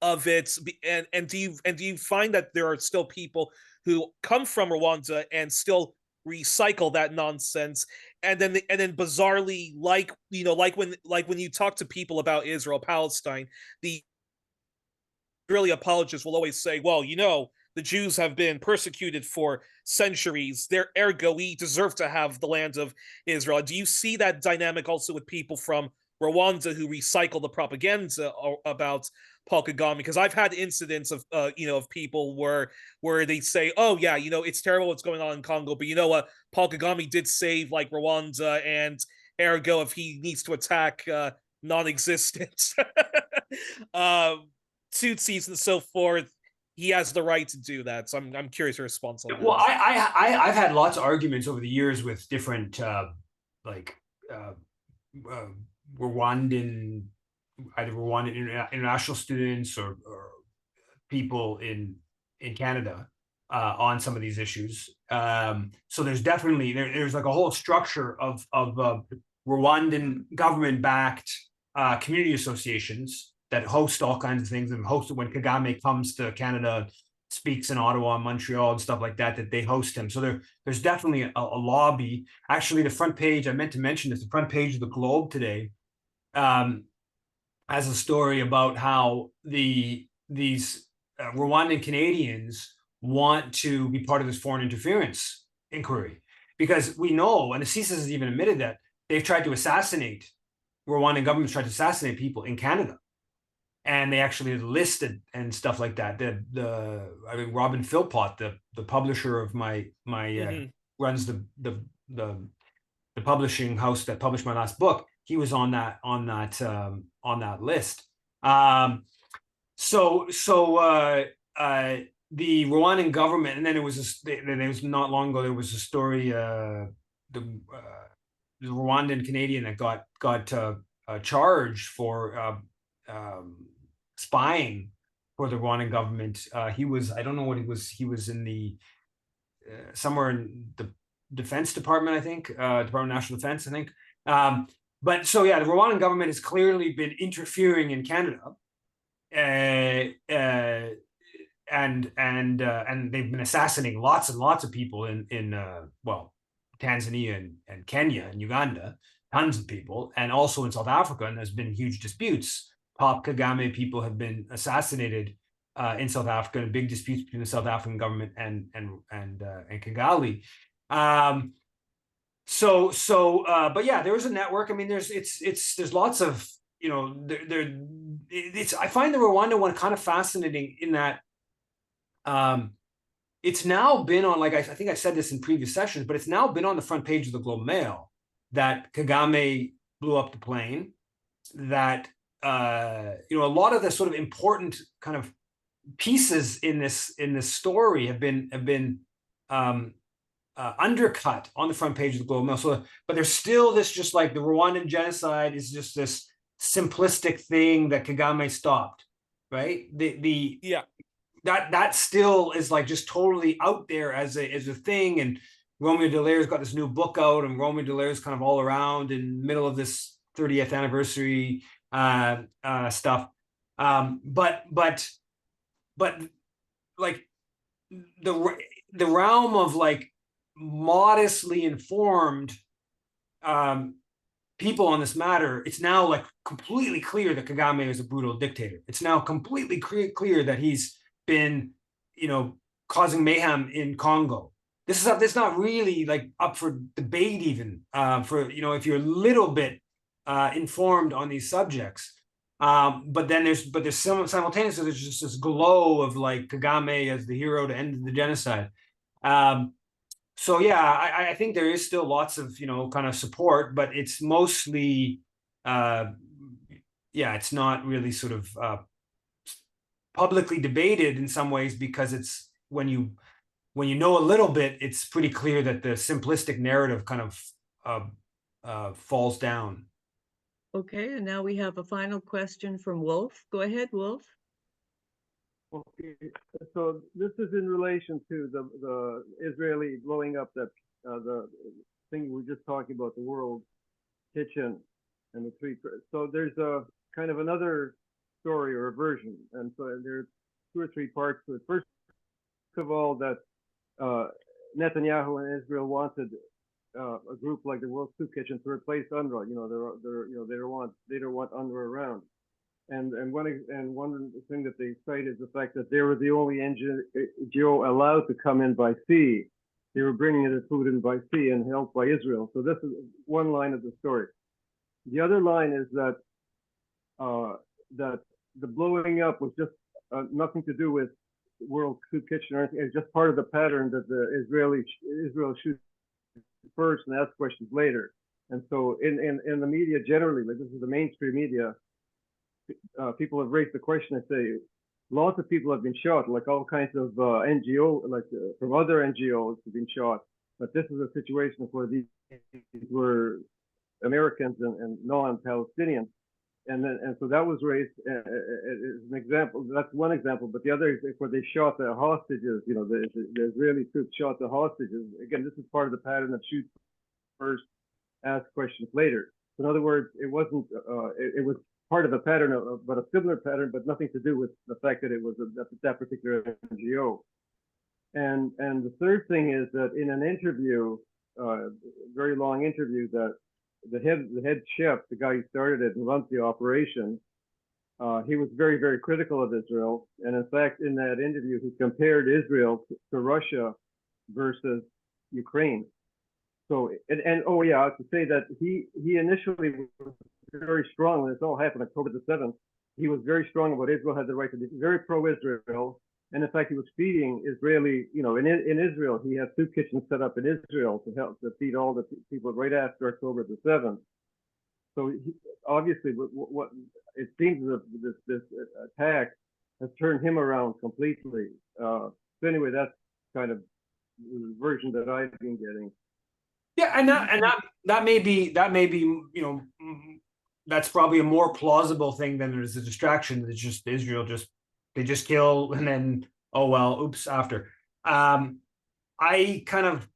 of it, and do you find that there are still people who come from Rwanda and still recycle that nonsense, and then bizarrely, like when you talk to people about Israel Palestine, the Israeli apologists will always say, well, the Jews have been persecuted for centuries, ergo we deserve to have the land of Israel. Do you see that dynamic also with people from Rwanda who recycle the propaganda about Paul Kagame? Because I've had incidents of of people where they say, oh yeah, it's terrible what's going on in Congo, but you know what, Paul Kagame did save like Rwanda, and ergo if he needs to attack non-existent Tutsis and so forth, he has the right to do that. So I'm curious your response on that. Well, I've had lots of arguments over the years with different Rwandan, either Rwandan international students or people in Canada on some of these issues. So there's definitely there's like a whole structure of Rwandan government-backed community associations that host all kinds of things, and host it when Kagame comes to Canada, speaks in Ottawa, Montreal, and stuff like that, that they host him. So there's definitely a lobby. Actually, the front page, I meant to mention this, the front page of the Globe today has a story about how these Rwandan Canadians want to be part of this foreign interference inquiry, because we know, and the CSIS has even admitted that they've tried to assassinate, Rwandan government's tried to assassinate people in Canada. And they actually listed and stuff like that. I mean, Robin Philpott, the publisher of my runs the publishing house that published my last book. He was on that list. So the Rwandan government, and then it was not long ago, there was a story, the Rwandan Canadian that got charged for spying for the Rwandan government. He was, I don't know what he was in the somewhere in the Defense Department, I think, Department of National Defense, I think. But so yeah, the Rwandan government has clearly been interfering in Canada, and they've been assassinating lots and lots of people in Tanzania and Kenya and Uganda, tons of people, and also in South Africa. And there's been huge disputes. Paul Kagame people have been assassinated in South Africa, and big disputes between the South African government and Kigali. But yeah, there is a network. I mean, there's lots of, I find the Rwanda one kind of fascinating in that it's now been on, like I think I said this in previous sessions, but it's now been on the front page of the Globe Mail that Kagame blew up the plane, that a lot of the sort of important kind of pieces in this story have been undercut on the front page of the Globe Mail. So, but there's still this, just like the Rwandan genocide is just this simplistic thing that Kagame stopped, right? That still is like just totally out there as a thing. And Romeo Dallaire's got this new book out, and Romeo Dallaire's kind of all around in the middle of this 30th anniversary stuff. But like the realm of like modestly informed people on this matter, it's now like completely clear that Kagame is a brutal dictator. It's now completely clear that he's been, causing mayhem in Congo. This is stuff that's not really like up for debate even, for, if you're a little bit informed on these subjects. But there's simultaneously there's just this glow of like Kagame as the hero to end the genocide. So yeah, I think there is still lots of, kind of support, but it's mostly, yeah, it's not really sort of publicly debated in some ways, because it's when you know a little bit, it's pretty clear that the simplistic narrative kind of falls down. Okay, and now we have a final question from Wolf. Go ahead, Wolf. Okay, so this is in relation to the Israeli blowing up that the thing we were just talking about, the World Kitchen and the three. So there's a kind of another story or a version, and so there's 2 or 3 parts to it. First of all, that Netanyahu and Israel wanted a group like the World Soup Kitchen to replace UNRWA. They don't want UNRWA around. And one thing that they cite is the fact that they were the only NGO allowed to come in by sea. They were bringing the food in by sea and helped by Israel. So this is one line of the story. The other line is that that the blowing up was just nothing to do with World Soup Kitchen or anything. It's just part of the pattern that the Israel shoots first and asks questions later. And so in the media generally, like this is the mainstream media, people have raised the question and say lots of people have been shot, like all kinds of NGO, like from other NGOs have been shot. But this is a situation where these were Americans and non-Palestinians, and so that was raised as an example. That's one example, but the other is where they shot the hostages. The Israeli troops shot the hostages. Again, this is part of the pattern of shoot first, ask questions later. So in other words, it wasn't. It was part of a pattern, but a similar pattern, but nothing to do with the fact that it was that particular NGO. And the third thing is that in an interview, very long interview, that the head chef, the guy who started it and runs the operation, he was very, very critical of Israel. And in fact, in that interview, he compared Israel to Russia versus Ukraine. So, oh yeah, to say that he initially was very strong when this all happened, October the 7th. He was very strong about Israel had the right to be very pro-Israel. And in fact, he was feeding Israeli, in Israel, he had soup kitchens set up in Israel to help to feed all the people right after October the 7th. So obviously, what it seems that this attack has turned him around completely. So anyway, that's kind of the version that I've been getting. Yeah, and that may be that's probably a more plausible thing than there's a distraction. It's just Israel they just kill and then, oh well, oops, after. I kind of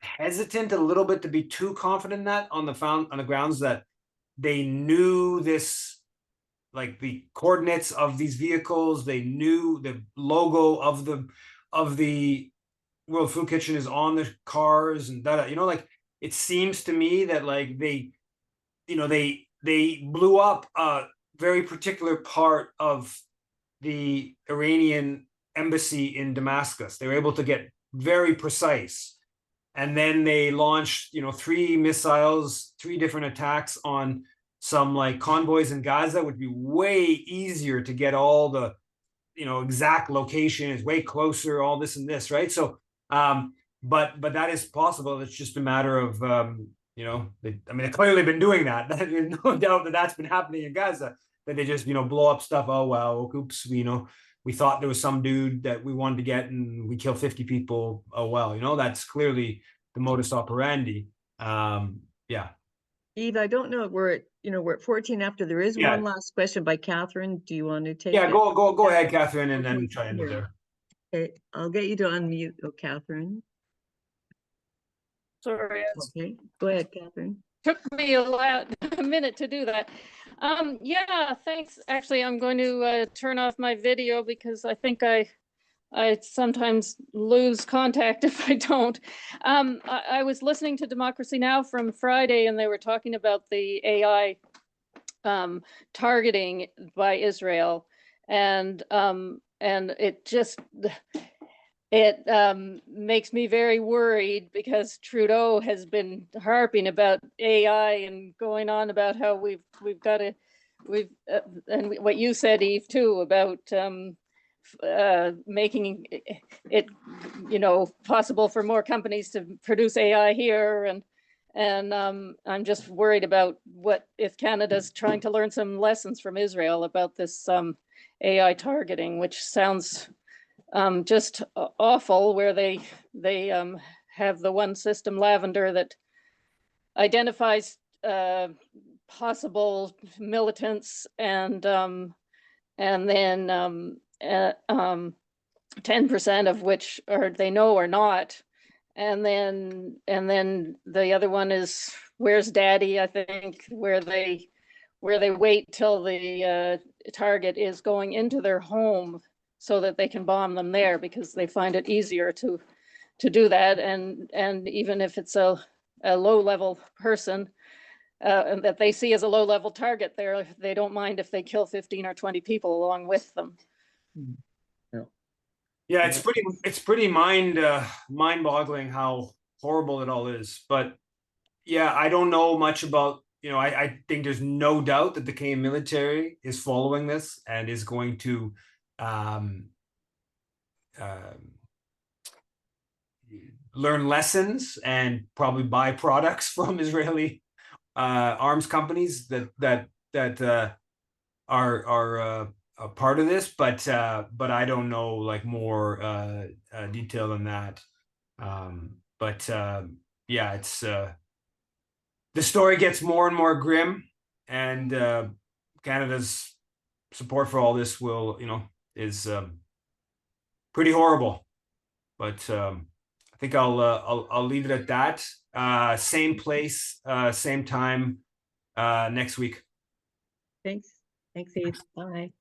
hesitant a little bit to be too confident in that on the grounds that they knew this, like the coordinates of these vehicles, they knew the logo of the World Food Kitchen is on the cars and that, like it seems to me that like they blew up a very particular part of the Iranian embassy in Damascus. They were able to get very precise. And then they launched, 3 missiles, 3 different attacks on some like convoys in Gaza. Would be way easier to get all the, exact location, is way closer, all this and this, right? So, but that is possible. It's just a matter of, they've clearly been doing that. There's no doubt that that's been happening in Gaza, that they just, blow up stuff. Oh, well, oops, we thought there was some dude that we wanted to get and we killed 50 people. Oh, well, that's clearly the modus operandi. Yeah. Eve, I don't know. We're at 14 after. There is one last question by Catherine. Do you want to take it? Go ahead, Catherine, and then try and there. Okay, I'll get you to unmute, Catherine. Sorry. Okay, go ahead, Catherine. Took me a minute to do that. Yeah, thanks. Actually, I'm going to turn off my video because I think I sometimes lose contact if I don't. I was listening to Democracy Now! From Friday, and they were talking about the AI targeting by Israel, and it just makes me very worried because Trudeau has been harping about AI and going on about how we've got to and what you said, Eve, too, about making it, possible for more companies to produce AI here, and I'm just worried about what if Canada's trying to learn some lessons from Israel about this AI targeting, which sounds just awful, where they have the one system, Lavender, that identifies possible militants, and then 10% of which they know or not. And then the other one is Where's Daddy, I think, where they wait till the target is going into their home so that they can bomb them there, because they find it easier to do that. And even if it's a low level person that they see as a low level target, they don't mind if they kill 15 or 20 people along with them. Yeah, it's pretty mind-boggling how horrible it all is. But yeah, I don't know much about, I think there's no doubt that the Canadian military is following this and is going to learn lessons and probably buy products from Israeli arms companies that are a part of this, but I don't know like more detail than that. Yeah, it's the story gets more and more grim, and Canada's support for all this is pretty horrible. But I think I'll leave it at that. Same place, same time next week. Thanks, Abe. Bye.